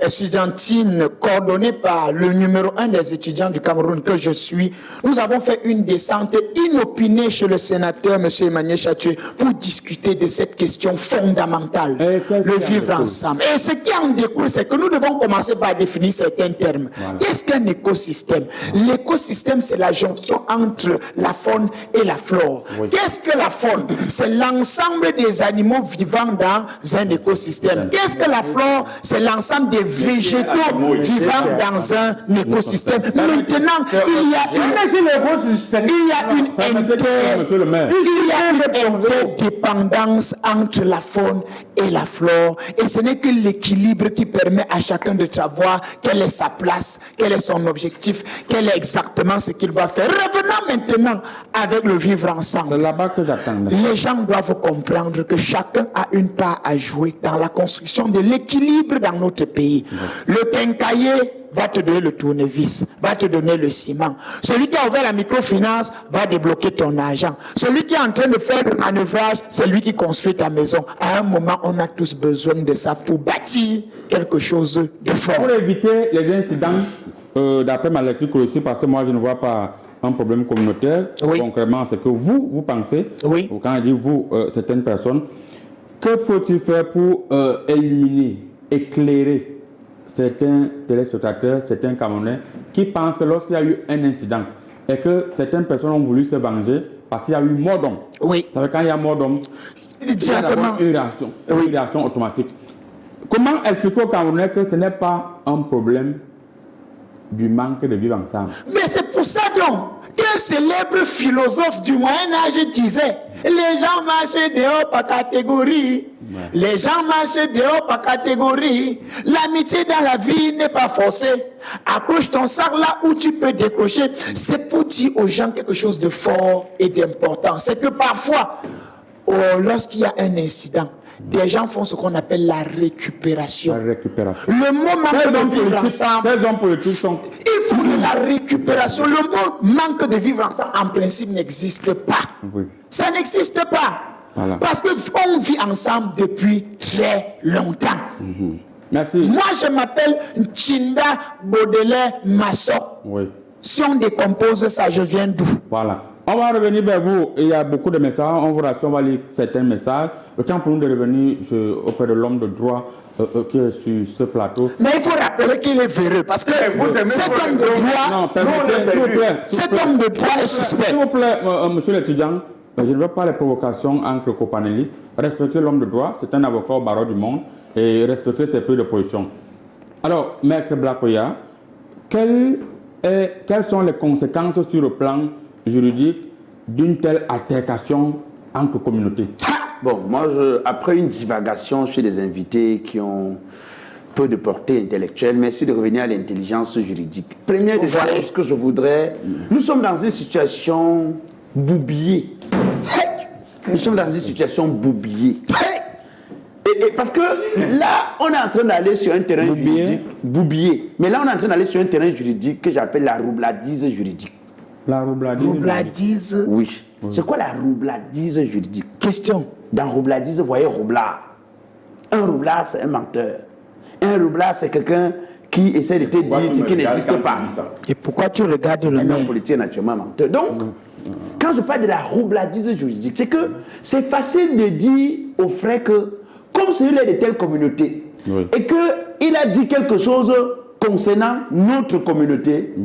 estudiantine coordonnée par le numéro 1 des étudiants du Cameroun que je suis, nous avons fait une descente inopinée chez le sénateur M. Emmanuel Chatué pour discuter de cette question fondamentale, le vivre ensemble. Et ce qui en découle, c'est que nous devons commencer par définir certains termes. Voilà. Qu'est-ce qu'un écosystème? L'écosystème, c'est la jonction entre la faune et la flore. Oui. Qu'est-ce que la faune? C'est l'ensemble des animaux vivant dans un écosystème. Qu'est-ce que la flore? C'est l'ensemble des végétaux vivant dans un écosystème. Maintenant, il y a une interdépendance entre la faune et la flore. Et ce n'est que l'équilibre qui permet à chacun de savoir quelle est sa place, quel est son objectif, quel est exactement ce qu'il va faire. Revenons maintenant avec le vivre ensemble. C'est là-bas que j'attends. Les gens doivent comprendre que chacun a une part à jouer dans la construction de l'équilibre dans notre pays. Le quincailler va te donner le tournevis, va te donner le ciment. Celui qui a ouvert la microfinance va débloquer ton argent. Celui qui est en train de faire le manœuvrage, c'est lui qui construit ta maison. À un moment, on a tous besoin de ça pour bâtir quelque chose de fort. Pour éviter les incidents, d'après ma lecture aussi, parce que moi je ne vois pas un problème communautaire, concrètement, c'est que vous pensez, quand je dis vous, certaines personnes, que faut-il faire pour éliminer, éclairer certains téléspectateurs, certains Camerounais qui pensent que lorsqu'il y a eu un incident et que certaines personnes ont voulu se venger parce qu'il y a eu mort d'homme. Oui. Ça veut dire quand il y a mort d'homme, il y a une réaction automatique. Comment expliquer aux Camerounais que ce n'est pas un problème du manque de vivre ensemble? Mais c'est pour ça donc qu'un célèbre philosophe du Moyen-Âge disait: les gens marchent dehors par catégorie. Les gens marchent dehors par catégorie. L'amitié dans la vie n'est pas forcée. Accroche ton sac là où tu peux décrocher. C'est pour dire aux gens quelque chose de fort et d'important. C'est que parfois, lorsqu'il y a un incident, des gens font ce qu'on appelle la récupération. Le mot manque de vivre ensemble. Ils font de la récupération. Le mot manque de vivre ensemble, en principe, n'existe pas. Oui. Ça n'existe pas. Voilà. Parce qu'on vit ensemble depuis très longtemps. Merci. Moi, je m'appelle Chinda Baudelaire Massot. Oui. Si on décompose ça, je viens d'où? Voilà. On va revenir vers vous. Il y a beaucoup de messages. On vous rassure, on va lire certains messages. Le temps pour nous de revenir auprès de l'homme de droit qui est sur ce plateau. Mais il faut rappeler qu'il est véreux parce que cet homme de droit est suspect. S'il vous plaît, monsieur l'étudiant, je ne veux pas les provocations entre copanélistes. Respectez l'homme de droit, c'est un avocat au barreau du monde, et respectez ses prises de position. Alors, Maître Blakoya, quelles sont les conséquences sur le plan juridique d'une telle altercation entre communautés? Bon, moi, après une divagation chez des invités qui ont peu de portée intellectuelle, merci de revenir à l'intelligence juridique. Première des choses que je voudrais, nous sommes dans une situation boubillée. Nous sommes dans une situation boubillée. Et parce que là, on est en train d'aller sur un terrain juridique. Boubillé. Mais là, on est en train d'aller sur un terrain juridique que j'appelle la roubladise juridique. La roubladise? Oui. C'est quoi la roubladise juridique? Question. Dans roubladise, vous voyez roublard. Un roublard, c'est un menteur. Un roublard, c'est quelqu'un qui essaie de te dire ce qui n'existe pas. Et pourquoi tu regardes le même? Un politique naturellement menteur. Donc, quand je parle de la roubladise juridique, c'est que c'est facile de dire aux frères que, comme celui-là est de telle communauté, et qu'il a dit quelque chose concernant notre communauté,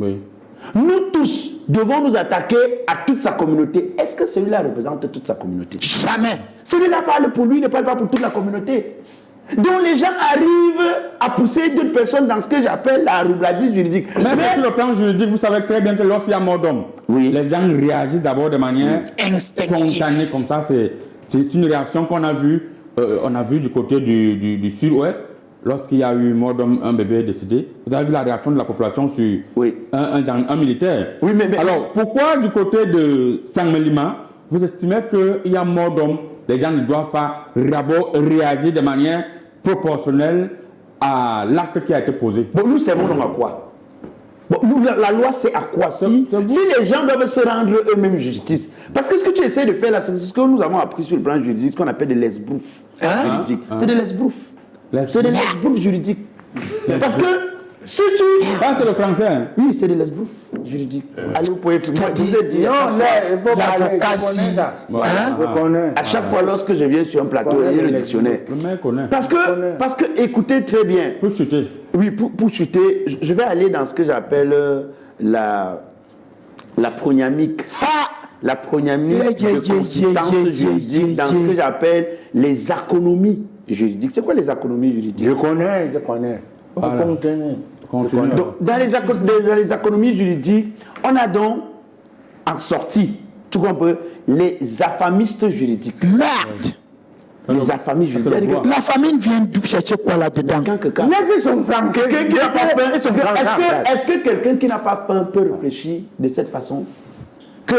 nous tous devons nous attaquer à toute sa communauté. Est-ce que celui-là représente toute sa communauté? Jamais. Celui-là parle pour lui, il ne parle pas pour toute la communauté. Donc les gens arrivent à pousser d'autres personnes dans ce que j'appelle la roubladise juridique. Mais sur le plan juridique, vous savez très bien que lorsqu'il y a mort d'homme, les gens réagissent d'abord de manière spontanée, comme ça, C'est une réaction qu'on a vue, on a vu du côté du sud-ouest, lorsqu'il y a eu mort d'homme, un bébé décédé. Vous avez vu la réaction de la population sur un militaire. Oui, mais... Alors, pourquoi du côté de Sangmelima, vous estimez qu'il y a mort d'homme, les gens ne doivent pas réagir de manière proportionnelle à l'acte qui a été posé? Bon, nous servons donc à quoi? Bon, nous, la loi, c'est à quoi? Si les gens doivent se rendre eux-mêmes justice. Parce que ce que tu essaies de faire là, c'est ce que nous avons appris sur le plan juridique, ce qu'on appelle de l'esbrouf juridique. C'est de l'esbrouf. C'est de l'esbrouf juridique. Parce que si tu... Ah, c'est le français. Hein? Oui, c'est de l'esbrouf juridique. Allez, vous pouvez... Non, l'avocat, à chaque fois, lorsque je viens sur un plateau, il y a le dictionnaire. Le mec connaît. Parce que, écoutez très bien. Pour chuter. Oui, pour chuter, je vais aller dans ce que j'appelle la prognamique. La prognamique de consistance juridique, dans ce que j'appelle les économies juridiques. C'est quoi les économies juridiques? Je connais. Voilà. Donc, dans les économies juridiques, on a donc en sortie, tu comprends, les affamistes juridiques. Merde! Les affamis juridiques. La famille vient de chercher quoi là-dedans? Mais ils sont français. Est-ce que quelqu'un qui n'a pas faim peut réfléchir de cette façon? Que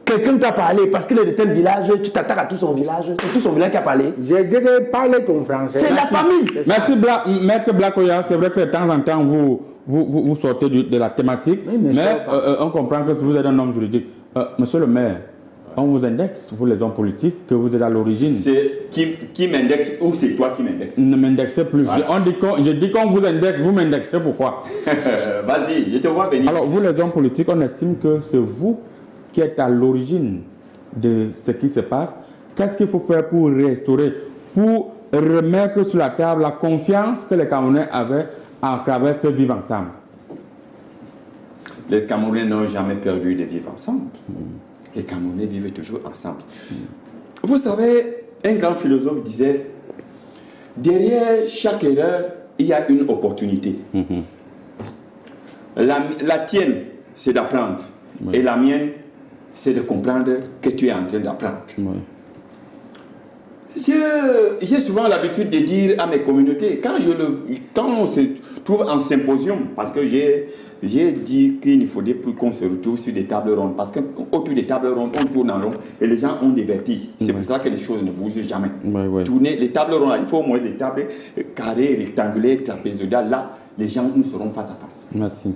quelqu'un t'a parlé parce qu'il est de tel village, tu t'attaques à tout son village, c'est tout son village qui a parlé. Je dirais parler ton français. C'est la famille. Merci, Maître Blakoya. C'est vrai que de temps en temps, vous sortez de la thématique, Oui, mais on comprend que vous êtes un homme juridique. Monsieur le maire, on vous indexe, vous les hommes politiques, que vous êtes à l'origine. C'est qui m'indexe ou c'est toi qui m'indexe? Ne m'indexez plus. Voilà. Je dis qu'on vous indexe, vous m'indexez, pourquoi? Vas-y, je te vois venir. Alors, vous les hommes politiques, on estime que c'est vous qui êtes à l'origine de ce qui se passe. Qu'est-ce qu'il faut faire pour restaurer, pour remettre sur la table la confiance que les Camerounais avaient à travers ce vivre ensemble? Les Camerounais n'ont jamais perdu de vivre ensemble. Les Camerounais vivent toujours ensemble. Vous savez, un grand philosophe disait, derrière chaque erreur, il y a une opportunité. La tienne, c'est d'apprendre. Et la mienne, c'est de comprendre que tu es en train d'apprendre. J'ai souvent l'habitude de dire à mes communautés, quand on se trouve en symposium, parce que j'ai dit qu'il ne faudrait plus qu'on se retrouve sur des tables rondes, parce qu'autour des tables rondes, on tourne en rond et les gens ont des vertiges. C'est pour ça que les choses ne bougent jamais. Tourner les tables rondes, il faut au moins des tables carrées, rectangulaires, trapézoïdales. Là, les gens nous seront face à face. Merci.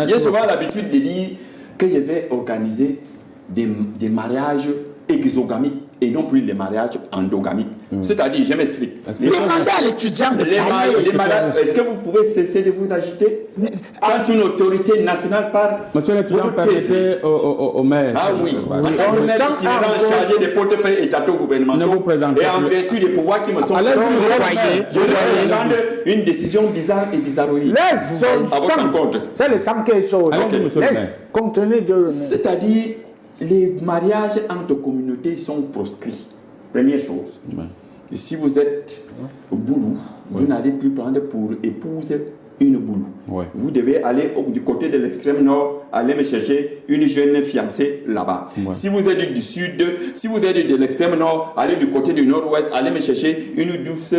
J'ai souvent l'habitude de dire que je vais organiser des mariages exogamiques et non plus les mariages endogamiques. C'est-à-dire, je m'explique. Demandez à l'étudiant de parler. Est-ce que vous pouvez cesser de vous agiter? Quand une autorité nationale parle, monsieur l'étudiant, permettez au maire. Ah oui, un maire itinérant chargé des portefeuilles étataux gouvernementaux et en vertu des pouvoirs qui me sont donnés, je vais prendre une décision bizarre et bizarroïde. À votre compte. C'est le sang quelque chose. C'est-à-dire, les mariages entre communautés sont proscrits. Première chose. Et si vous êtes boulou, vous n'allez plus prendre pour épouse une boulou. Vous devez aller du côté de l'extrême nord, aller me chercher une jeune fiancée là-bas. Si vous êtes du sud, si vous êtes de l'extrême nord, allez du côté du nord-ouest, allez me chercher une douce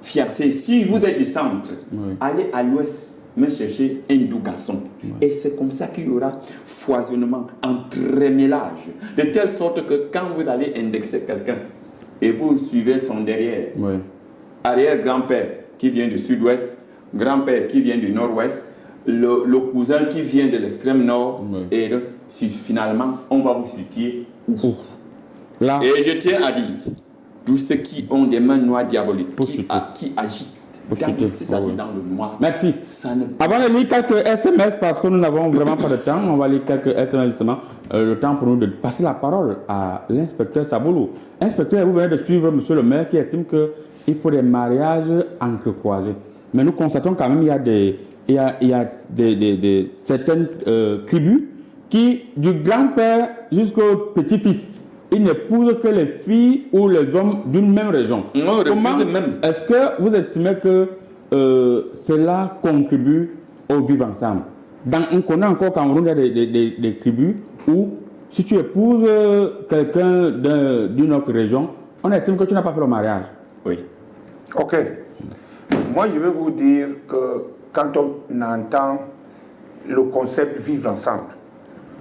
fiancée. Si vous êtes du centre, allez à l'ouest, me chercher un doux garçon. Et c'est comme ça qu'il y aura foisonnement, entremêlage, de telle sorte que quand vous allez indexer quelqu'un et vous suivez son derrière, arrière-grand-père qui vient du sud-ouest, grand-père qui vient du nord-ouest, le cousin qui vient de l'extrême nord, et finalement, on va vous situer où? Là. Et je tiens à dire, tous ceux qui ont des mains noires diaboliques, qui agitent, c'est ça qui est dans le noir. Merci. Avant de lire quelques SMS, parce que nous n'avons vraiment pas de temps, on va lire quelques SMS justement. Le temps pour nous de passer la parole à l'inspecteur Saboulou. Inspecteur, vous venez de suivre monsieur le maire qui estime qu'il faut des mariages entrecroisés. Mais nous constatons quand même qu'il y a certaines tribus qui, du grand-père jusqu'au petit-fils, ils n'épousent que les filles ou les hommes d'une même région. Non, comment même. Est-ce que vous estimez que cela contribue au vivre ensemble? On connaît encore au Cameroun, il y a des tribus où si tu épouses quelqu'un d'une autre région, on estime que tu n'as pas fait le mariage. Oui. Ok. Moi, je vais vous dire que quand on entend le concept vivre ensemble,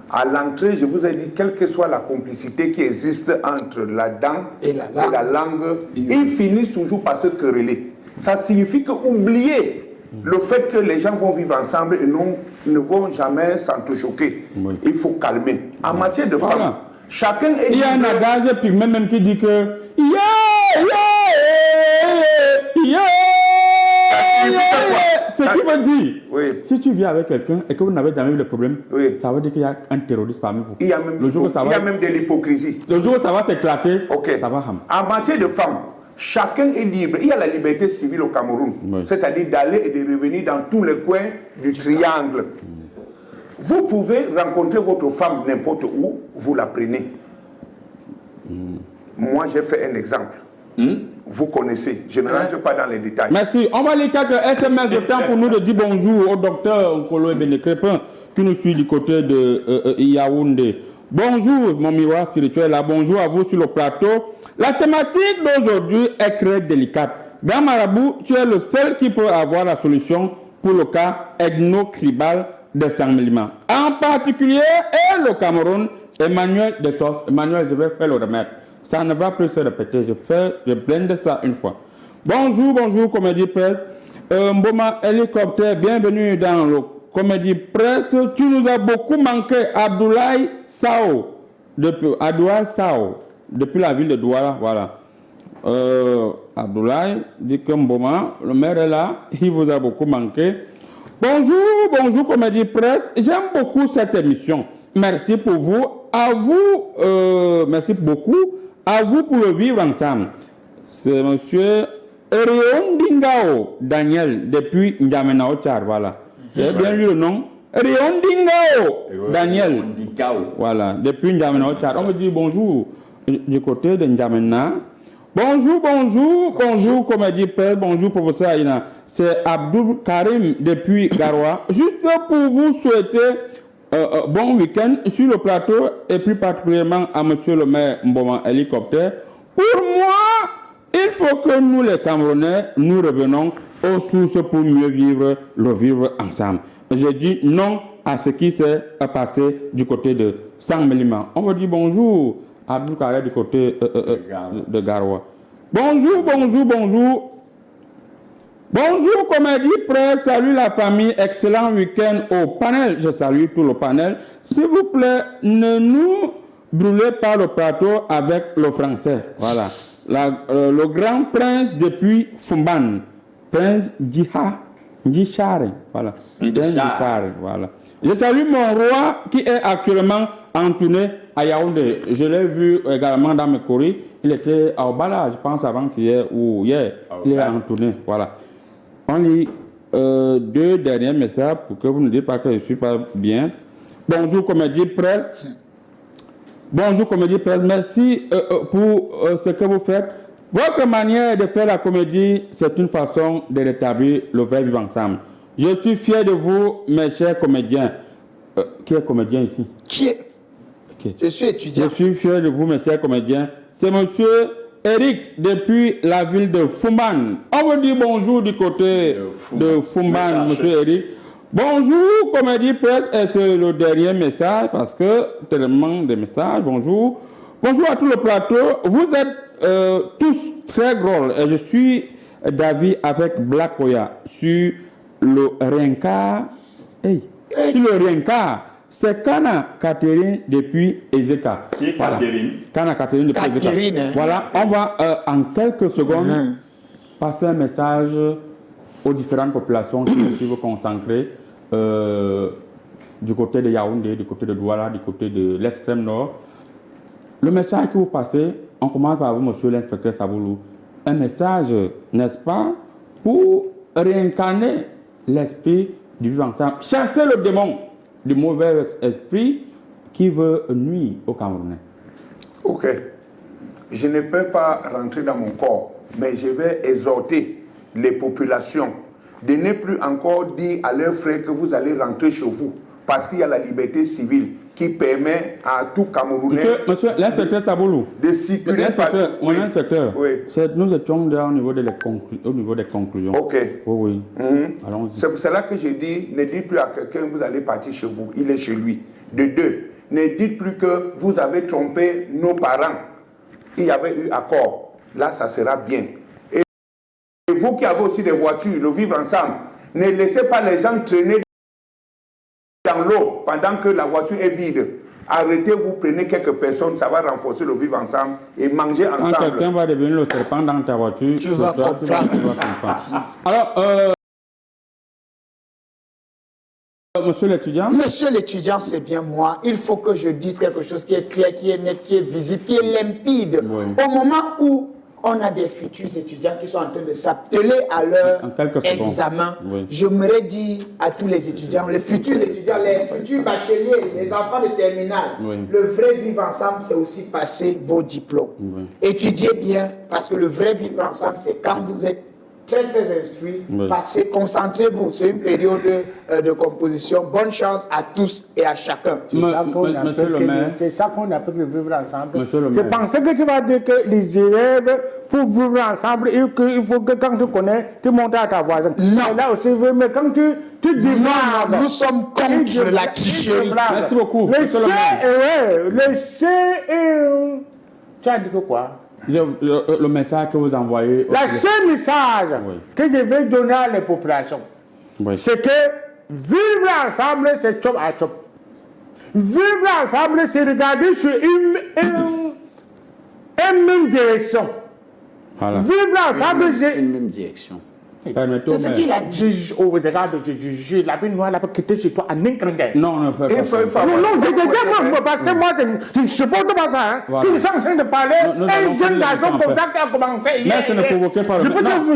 à l'entrée, je vous ai dit, quelle que soit la complicité qui existe entre la dent et la langue, ils finissent toujours par se quereller. Ça signifie qu'oublier le fait que les gens vont vivre ensemble et ne vont jamais s'entrechoquer. Oui. Il faut calmer. En matière de femmes, chacun est... Il y a un adage pygmée même qui dit que... Ce qui veut dire, oui. Si tu vis avec quelqu'un et que vous n'avez jamais eu de problème, oui. Ça veut dire qu'il y a un terroriste parmi vous. Il y a même, même de l'hypocrisie. Le jour où ça va s'éclater, okay. Ça va. En matière de femmes, chacun est libre. Il y a la liberté civile au Cameroun, oui. C'est-à-dire d'aller et de revenir dans tous les coins du triangle. Vous pouvez rencontrer votre femme n'importe où, vous la prenez. Moi, j'ai fait un exemple. Vous connaissez, je ne rentre pas dans les détails. Merci. On va lire quelques SMS de temps pour nous de dire bonjour au docteur Nkolo Ebenecrépin qui nous suit du côté de Yaoundé. Bonjour mon miroir spirituel, là. Bonjour à vous sur le plateau. La thématique d'aujourd'hui est très délicate. Grand Marabout, tu es le seul qui peut avoir la solution pour le cas ethno-tribal de Saint-Méliman. En particulier, et le Cameroun, Emmanuel Dessos. Emmanuel, je vais faire le remède. Ça ne va plus se répéter. Je blende ça une fois. Bonjour, Comédie Presse. Mboma Hélicoptère, bienvenue dans le Comédie Presse. Tu nous as beaucoup manqué, Abdoulaye Sao. Depuis la ville de Douala. Voilà. Abdoulaye dit que Mboma, le maire est là. Il vous a beaucoup manqué. Bonjour, Comédie Presse. J'aime beaucoup cette émission. Merci pour vous. À vous, merci beaucoup. À vous pour le vivre ensemble. C'est monsieur Riondingao Daniel depuis N'Djamena Ochar. Voilà. J'ai bien lu le nom. Riondingao Daniel. Voilà. Depuis N'Djamena Ochar. On me dit bonjour du côté de N'Djamena. Bonjour, Comédie Presse. Bonjour, professeur Aïna. C'est Abdul Karim depuis Garoua. Juste pour vous souhaiter bon week-end sur le plateau et plus particulièrement à monsieur le maire Mboma Hélicoptère. Pour moi, il faut que nous les Camerounais, nous revenons aux sources pour mieux vivre ensemble. Je dis non à ce qui s'est passé du côté de Saint-Méliman. On me dit bonjour Abdou Karim du côté de Garoua. Bonjour. Bonjour, Comédie Presse, salut la famille, excellent week-end au panel. Je salue tout le panel. S'il vous plaît, ne nous brûlez pas le plateau avec le français. Voilà. Le grand prince depuis Fumban, Prince Djichare. Voilà. Voilà. Je salue mon roi qui est actuellement en tournée à Yaoundé. Je l'ai vu également dans mes courriers. Il était à Obala, je pense avant-hier ou hier. Il est en tournée. Voilà. On lit deux derniers messages pour que vous ne dites pas que je ne suis pas bien. Bonjour Comédie Presse. Merci pour ce que vous faites. Votre manière de faire la comédie, c'est une façon de rétablir le vrai vivre ensemble. Je suis fier de vous, mes chers comédiens. Qui est comédien ici? Okay. Je suis étudiant. Je suis fier de vous, mes chers comédiens. C'est monsieur Eric depuis la ville de Fumban. On vous dit bonjour du côté de Fumban, monsieur Eric. Bonjour, Comédie Presse. Et c'est le dernier message parce que tellement de messages. Bonjour à tout le plateau. Vous êtes tous très drôles. Et je suis d'avis avec Black Oya sur le Renka. Sur le Renka. C'est Kana Catherine depuis Ezeka. Qui est Catherine? Kana Catherine depuis Ezeka. Voilà, on va en quelques secondes passer un message aux différentes populations qui se suivent concentrées du côté de Yaoundé, du côté de Douala, du côté de l'extrême nord. Le message que vous passez, on commence par vous, monsieur l'inspecteur Saboulou. Un message, n'est-ce pas, pour réincarner l'esprit du vivre ensemble. Chasser le démon du mauvais esprit qui veut nuire aux Camerounais. Ok. Je ne peux pas rentrer dans mon corps, mais je vais exhorter les populations de ne plus encore dire à leurs frères que vous allez rentrer chez vous, parce qu'il y a la liberté civile. qui permet à tout Camerounais Monsieur l'inspecteur Saboulou, de circuler partout. Mon inspecteur, Oui. nous étions déjà au niveau, au niveau des conclusions. Ok. Oui. Allons-y. C'est pour cela que j'ai dit, ne dites plus à quelqu'un vous allez partir chez vous, il est chez lui. De deux, ne dites plus que vous avez trompé nos parents. Il y avait eu accord. Là, ça sera bien. Et vous qui avez aussi des voitures, le vivre ensemble, ne laissez pas les gens traîner dans l'eau pendant que la voiture est vide. Arrêtez, vous prenez quelques personnes, ça va renforcer le vivre ensemble et manger ensemble. Quand quelqu'un va devenir le serpent dans ta voiture, tu vas comprendre. Alors, monsieur l'étudiant. Monsieur l'étudiant, c'est bien moi. Il faut que je dise quelque chose qui est clair, qui est net, qui est visible, qui est limpide. Oui. Au moment où on a des futurs étudiants qui sont en train de s'atteler à leur examen, oui. J'aimerais dire à tous les étudiants, les futurs étudiants, les futurs bacheliers, les enfants de terminale, oui. Le vrai vivre ensemble, c'est aussi passer vos diplômes. Oui. Étudiez bien, parce que le vrai vivre ensemble, c'est quand vous êtes très instruit, oui. Passez, concentrez-vous, c'est une période de composition. Bonne chance à tous et à chacun. Monsieur le maire. C'est ça qu'on appelle le vivre ensemble. Monsieur le Je maire. pensais que tu vas dire que les élèves, pour vivre ensemble, il faut que quand tu connais, tu montes à ta voisine. Non. Là aussi, mais quand tu Non, nous sommes contre la tricherie. Merci beaucoup. Le Monsieur le maire. C, tu as dit que quoi? Le message que vous envoyez. Le seul message Oui. que je vais donner à les populations, Oui. c'est que vivre ensemble, c'est chop à chop. Vivre ensemble, c'est regarder sur une même direction. Voilà. Vivre ensemble, c'est... Une même direction. Permettez au C'est ce maire. qu'il a dit. Au regard de Jésus, la vie noire, la peut quitter chez toi en un clin d'œil. Non, non, pas ça. Non, je te dis, moi, parce que moi, je ne supporte pas ça. Hein. Voilà. Tu es en train de parler, Nous un allons jeune finir garçon le comme temps, ça qui a commencé hier. Maître, ne provoquez pas le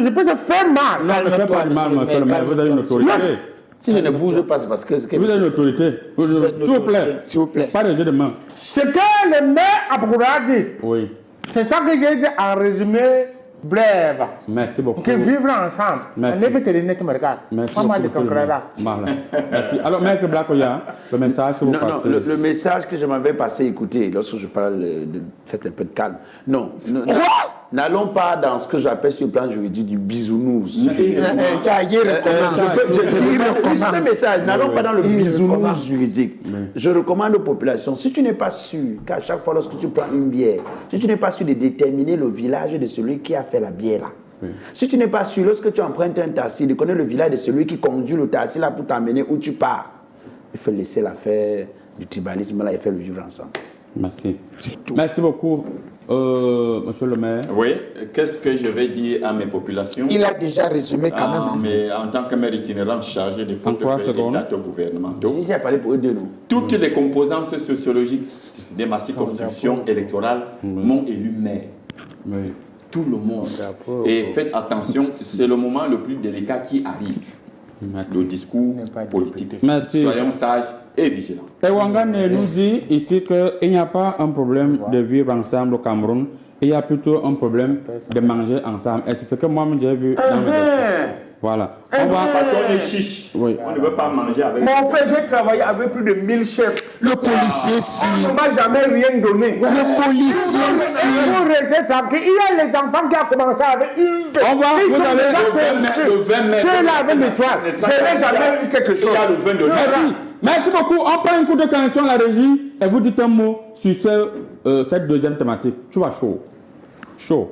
Je peux te faire mal. Non, ne faites pas de mal, monsieur le maire. Vous avez une autorité. Si je ne bouge pas, c'est parce que c'est Vous avez une autorité. S'il vous plaît. Pas de jeu de main. Ce que le maire Abgoura dit, Oui. c'est ça que j'ai dit en résumé bref. Merci beaucoup. Que vivre ensemble. Merci. En effet, tu me regardes. Merci Maman de beaucoup, ton monsieur le frère. maire. Voilà. Merci. Alors, Maître Blakoya, le message que vous Non, passez. le message que je m'avais passé, écoutez, lorsque je parle faites un peu de calme. Non, n'allons pas dans ce que j'appelle sur le plan juridique du bisounours. Ce message, n'allons pas dans le bisounours juridique. Je recommande aux populations, si tu n'es pas sûr qu'à chaque fois lorsque tu prends une bière, si tu n'es pas sûr de déterminer le village de celui qui a fait la bière là, si tu n'es pas sûr, lorsque tu empruntes un taxi, de connaître le village de celui qui conduit le taxi là pour t'amener où tu pars, il faut laisser l'affaire du tribalisme là et faire le vivre ensemble. Merci. C'est tout. Merci beaucoup, monsieur le maire. Oui, qu'est-ce que je vais dire à mes populations? Il a déjà résumé quand même. Hein. Mais en tant que maire itinérant chargé de portefeuille et d'actes gouvernementaux, Ici, à parler pour eux deux, non? toutes les composantes sociologiques de ma circonscription électorale m'ont élu maire. Oui. Tout le monde. Et faites attention, c'est le moment le plus délicat qui arrive. Merci. Le discours politique. Merci. Soyons sages et vigilants. Et Wangane nous dit ici qu'il n'y a pas un problème de vivre ensemble au Cameroun, il y a plutôt un problème de manger ensemble. Et c'est ce que moi j'ai vu dans le Voilà. On va... Parce qu'on est chiche. Oui. On ne veut pas manger avec. Mon frère, j'ai travaillé avec plus de 1000 chefs. Le policier, si. On ne m'a jamais rien donné. Le policier, si. Vous restez tranquille. Il y a les enfants qui ont commencé avec une... On va, Ils vous sont avez déjà le 20 mai. Je l'avais l'histoire. N'est-ce pas? Je n'ai jamais eu quelque chose. Il y a le 20 de Merci. Merci beaucoup. On prend un coup de connexion à la régie et vous dites un mot sur cette deuxième thématique. Tu vas chaud. Chaud.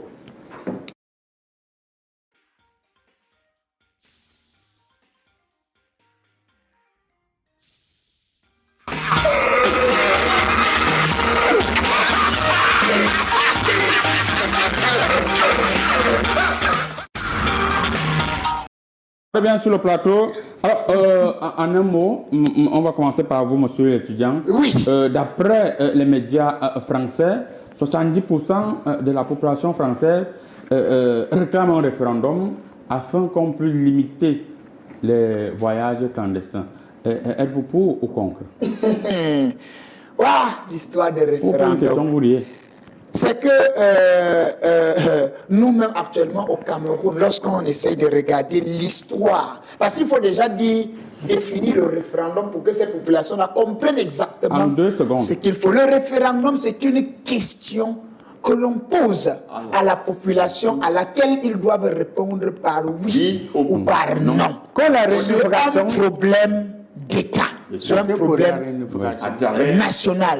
Très bien sur le plateau. Alors, en un mot, on va commencer par vous, monsieur l'étudiant. Oui. D'après les médias français, 70% de la population française réclame un référendum afin qu'on puisse limiter les voyages clandestins. Êtes-vous pour ou contre? L'histoire des Pour une question, référendums. vous riez. C'est que nous-mêmes actuellement au Cameroun, lorsqu'on essaie de regarder l'histoire, parce qu'il faut déjà dire définir le référendum pour que ces populations-là comprennent exactement En 2 secondes. ce qu'il faut. Le référendum, c'est une question que l'on pose à la population à laquelle ils doivent répondre par oui ou par non. C'est un problème d'État. C'est un problème national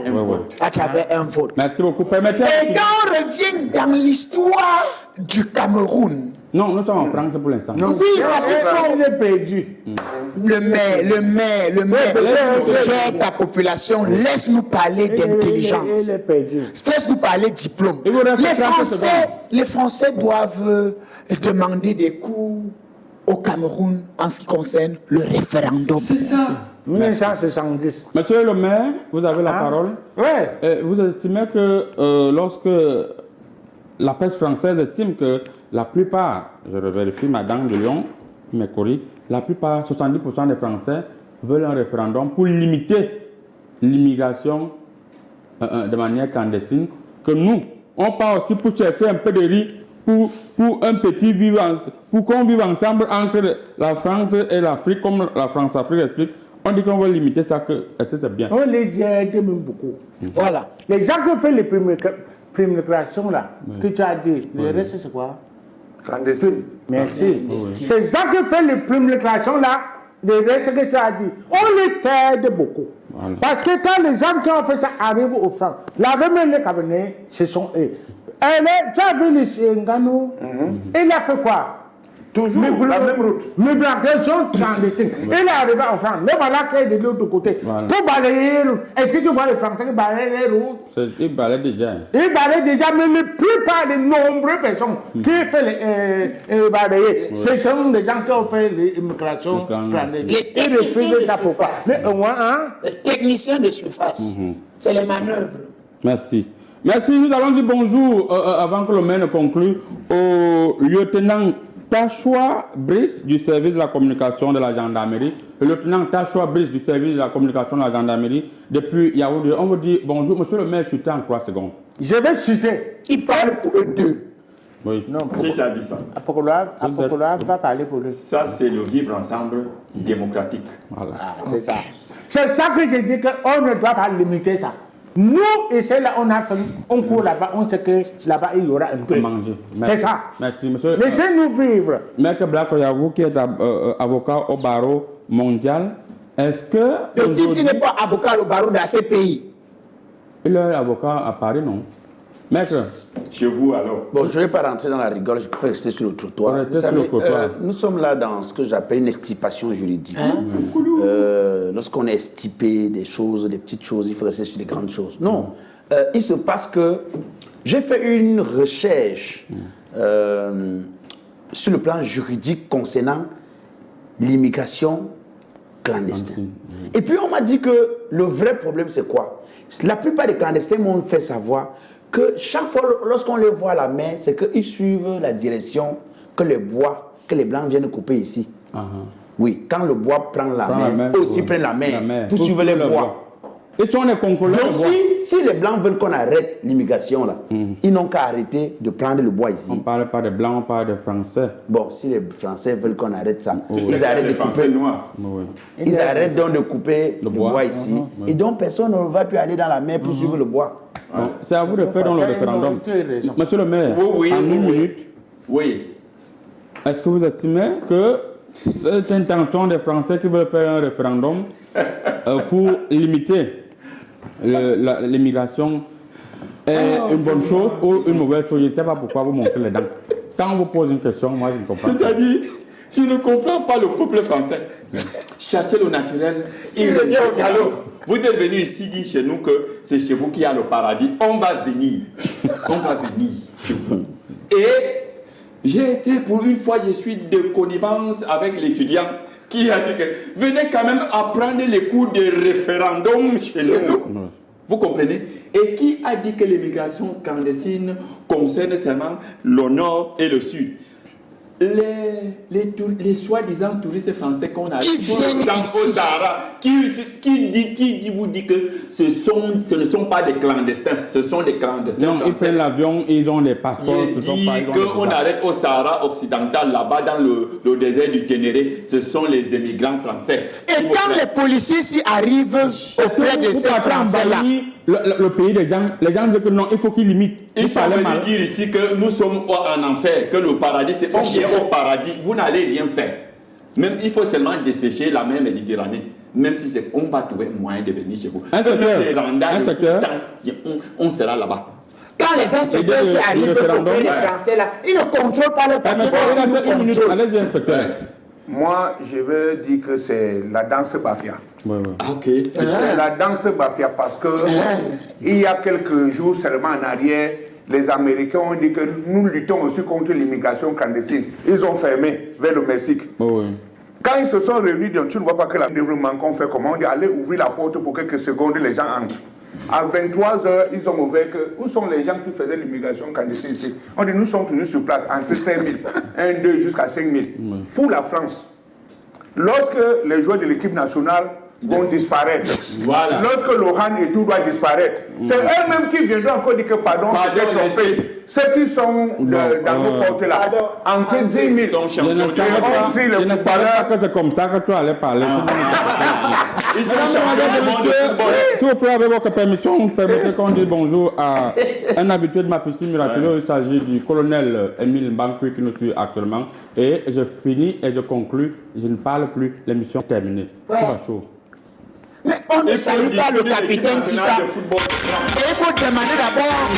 à travers un vote. Merci beaucoup. Permettez. Et quand on revient dans l'histoire du Cameroun, Non, nous sommes en France pour l'instant. oui, parce qu'il faut Il est perdu. le maire, gère ta population, laisse-nous parler d'intelligence. Il est perdu. Laisse-nous parler diplôme. Il vous reste 30 secondes. Les Français doivent demander des cours au Cameroun en ce qui concerne le référendum. C'est ça. 1970. Monsieur le maire, vous avez la parole. Ouais. Vous estimez que lorsque la presse française estime que la plupart, je vérifie, Madame de Lyon, Mécory, la plupart, 70% des Français veulent un référendum pour limiter l'immigration de manière clandestine, que nous, on part aussi pour chercher un peu de riz pour un petit vivre, pour qu'on vive ensemble entre la France et l'Afrique, comme la France-Afrique explique. On dit qu'on veut limiter ça, est-ce que c'est bien? On les aide même beaucoup. Voilà. Les gens qui ont fait les prémigrations là, que tu as dit, le reste c'est quoi? Clandestine. Merci. Ces gens qui ont fait les prémigrations là, le reste que tu as dit, on les aide beaucoup. Voilà. Parce que quand les gens qui ont fait ça arrivent au franc, la même les cabinets, ce sont eux. Tu as vu le Ngano, il a fait quoi? Toujours la même route. Migration clandestine. Il est arrivé en France. Le voilà qui est de l'autre côté. Voilà. Pour balayer, est-ce que tu vois les Français qui balayent les routes? Ils balayent déjà. Ils balayent déjà, mais la plupart des nombreuses personnes qui font les balayer, ce sont des gens qui ont fait l'immigration clandestine. Ils refusent ça pourquoi? Les techniciens de surface, c'est les manœuvres. Merci. Merci. Nous allons dire bonjour, avant que le maire ne conclue, au lieutenant Tachoua Brice du service de la communication de la gendarmerie. Le lieutenant Tachoua Brice du service de la communication de la gendarmerie depuis Yaoundé. On vous dit bonjour, monsieur le maire, chuter en 3 secondes. Je vais chuter. Il parle pour eux deux. Oui. Non, qui t'a dit ça? Apocoloire va parler pour eux. Ça, c'est le vivre ensemble démocratique. Voilà. C'est ça. C'est ça que je dis qu'on ne doit pas limiter ça. Nous, ici, là, on a fait, on court là-bas, on sait que là-bas, il y aura un peu. C'est ça. Merci, monsieur. Laissez-nous vivre. Maître Blakoyavou, qui est avocat au barreau mondial, est-ce que... Le type, il n'est pas avocat au barreau dans ces pays. Il est avocat à Paris, non? Maître. Chez vous, alors? Bon, je ne vais pas rentrer dans la rigole, je préfère rester sur le trottoir. Vous savez, nous sommes là dans ce que j'appelle une estipation juridique. Lorsqu'on est estipé des choses, des petites choses, il faut rester sur les grandes choses. Non, il se passe que j'ai fait une recherche sur le plan juridique concernant l'immigration clandestine. Et puis on m'a dit que le vrai problème c'est quoi? La plupart des clandestins m'ont fait savoir que chaque fois lorsqu'on les voit à la main, c'est qu'ils suivent la direction que les bois, que les blancs viennent couper ici. Oui, quand le bois prend la main, eux aussi prennent la main pour suivre les bois. Et sont les concours. Donc si les blancs veulent qu'on arrête l'immigration là, ils n'ont qu'à arrêter de prendre le bois ici. On ne parle pas de blancs, on parle de français. Bon, si les Français veulent qu'on arrête ça, ils arrêtent de couper noirs. Ils arrêtent donc de couper le bois ici. Et donc personne ne va plus aller dans la mer pour suivre le bois. C'est à vous de faire dans le référendum. Monsieur le maire, en une minute, est-ce que vous estimez que cette intention des Français qui veulent faire un référendum pour limiter l'immigration est une bonne chose ou une mauvaise chose? Je ne sais pas pourquoi vous montrez les dents. Quand on vous pose une question, moi je ne comprends pas. C'est-à-dire, je ne comprends pas le peuple français. Chasser le naturel, il revient au galop. Vous êtes venu ici dire chez nous que c'est chez vous qu'il y a le paradis. On va venir. On va venir chez vous. Et j'ai été, pour une fois, je suis de connivence avec l'étudiant qui a dit que venez quand même apprendre les cours de référendum chez nous. Vous comprenez? Et qui a dit que l'immigration clandestine concerne seulement le nord et le sud? les soi-disant touristes français qu'on a Qui viennent dans ici. au Sahara, qui vous dit que ce ne sont pas des clandestins, ce sont des clandestins Non, ils français. prennent l'avion, ils ont les passeports. J'ai dit qu'on arrête au Sahara occidental, là-bas dans le désert du Ténéré, ce sont les émigrants français. Et quand les policiers s'y arrivent auprès de ces Français-là, le pays des gens, les gens disent que non, il faut qu'ils limitent. Ils sont venus dire ici que nous sommes en enfer, que le paradis, c'est on vient au paradis, vous n'allez rien faire. Même il faut seulement dessécher la mer Méditerranée. Même si c'est, on va trouver un moyen de venir chez vous. Même les randas, on sera là-bas. quand les inspecteurs s'y arrivent auprès des Français-là, ils ne contrôlent pas le papier. Allez-y, inspecteur. Moi, je veux dire que c'est la danse Bafia. Ok. C'est la danse Bafia parce que il y a quelques jours seulement en arrière, les Américains ont dit que nous luttons aussi contre l'immigration clandestine. Ils ont fermé vers le Mexique. Quand ils se sont réunis, tu ne vois pas que la développement qu'on fait comment on dit allez ouvrir la porte pour quelques secondes, les gens entrent. À 23h, ils ont ouvert que où sont les gens qui faisaient l'immigration clandestine ici? On dit nous sommes toujours sur place entre 5 000, 1, 2 jusqu'à 5 000. Pour la France, lorsque les joueurs de l'équipe nationale vont disparaître, voilà. Lorsque Lohan et tout doit disparaître, c'est eux-mêmes qui viendront encore dire que pardon, ceux qui sont dans nos portes là, entre 10 000, sont champions du Je ne savais pas que c'est comme ça que tu allais parler. Ils sont champions du monde de football. S'il vous plaît, avec votre permission, permettez qu'on dise bonjour à un habitué de ma piscine miraculeuse. Il s'agit du colonel Émile Mbankwi qui nous suit actuellement. Et je finis et je conclus. Je ne parle plus. L'émission est terminée. C'est pas chaud. Mais on ne salue pas le capitaine Tissa. Et il faut demander d'abord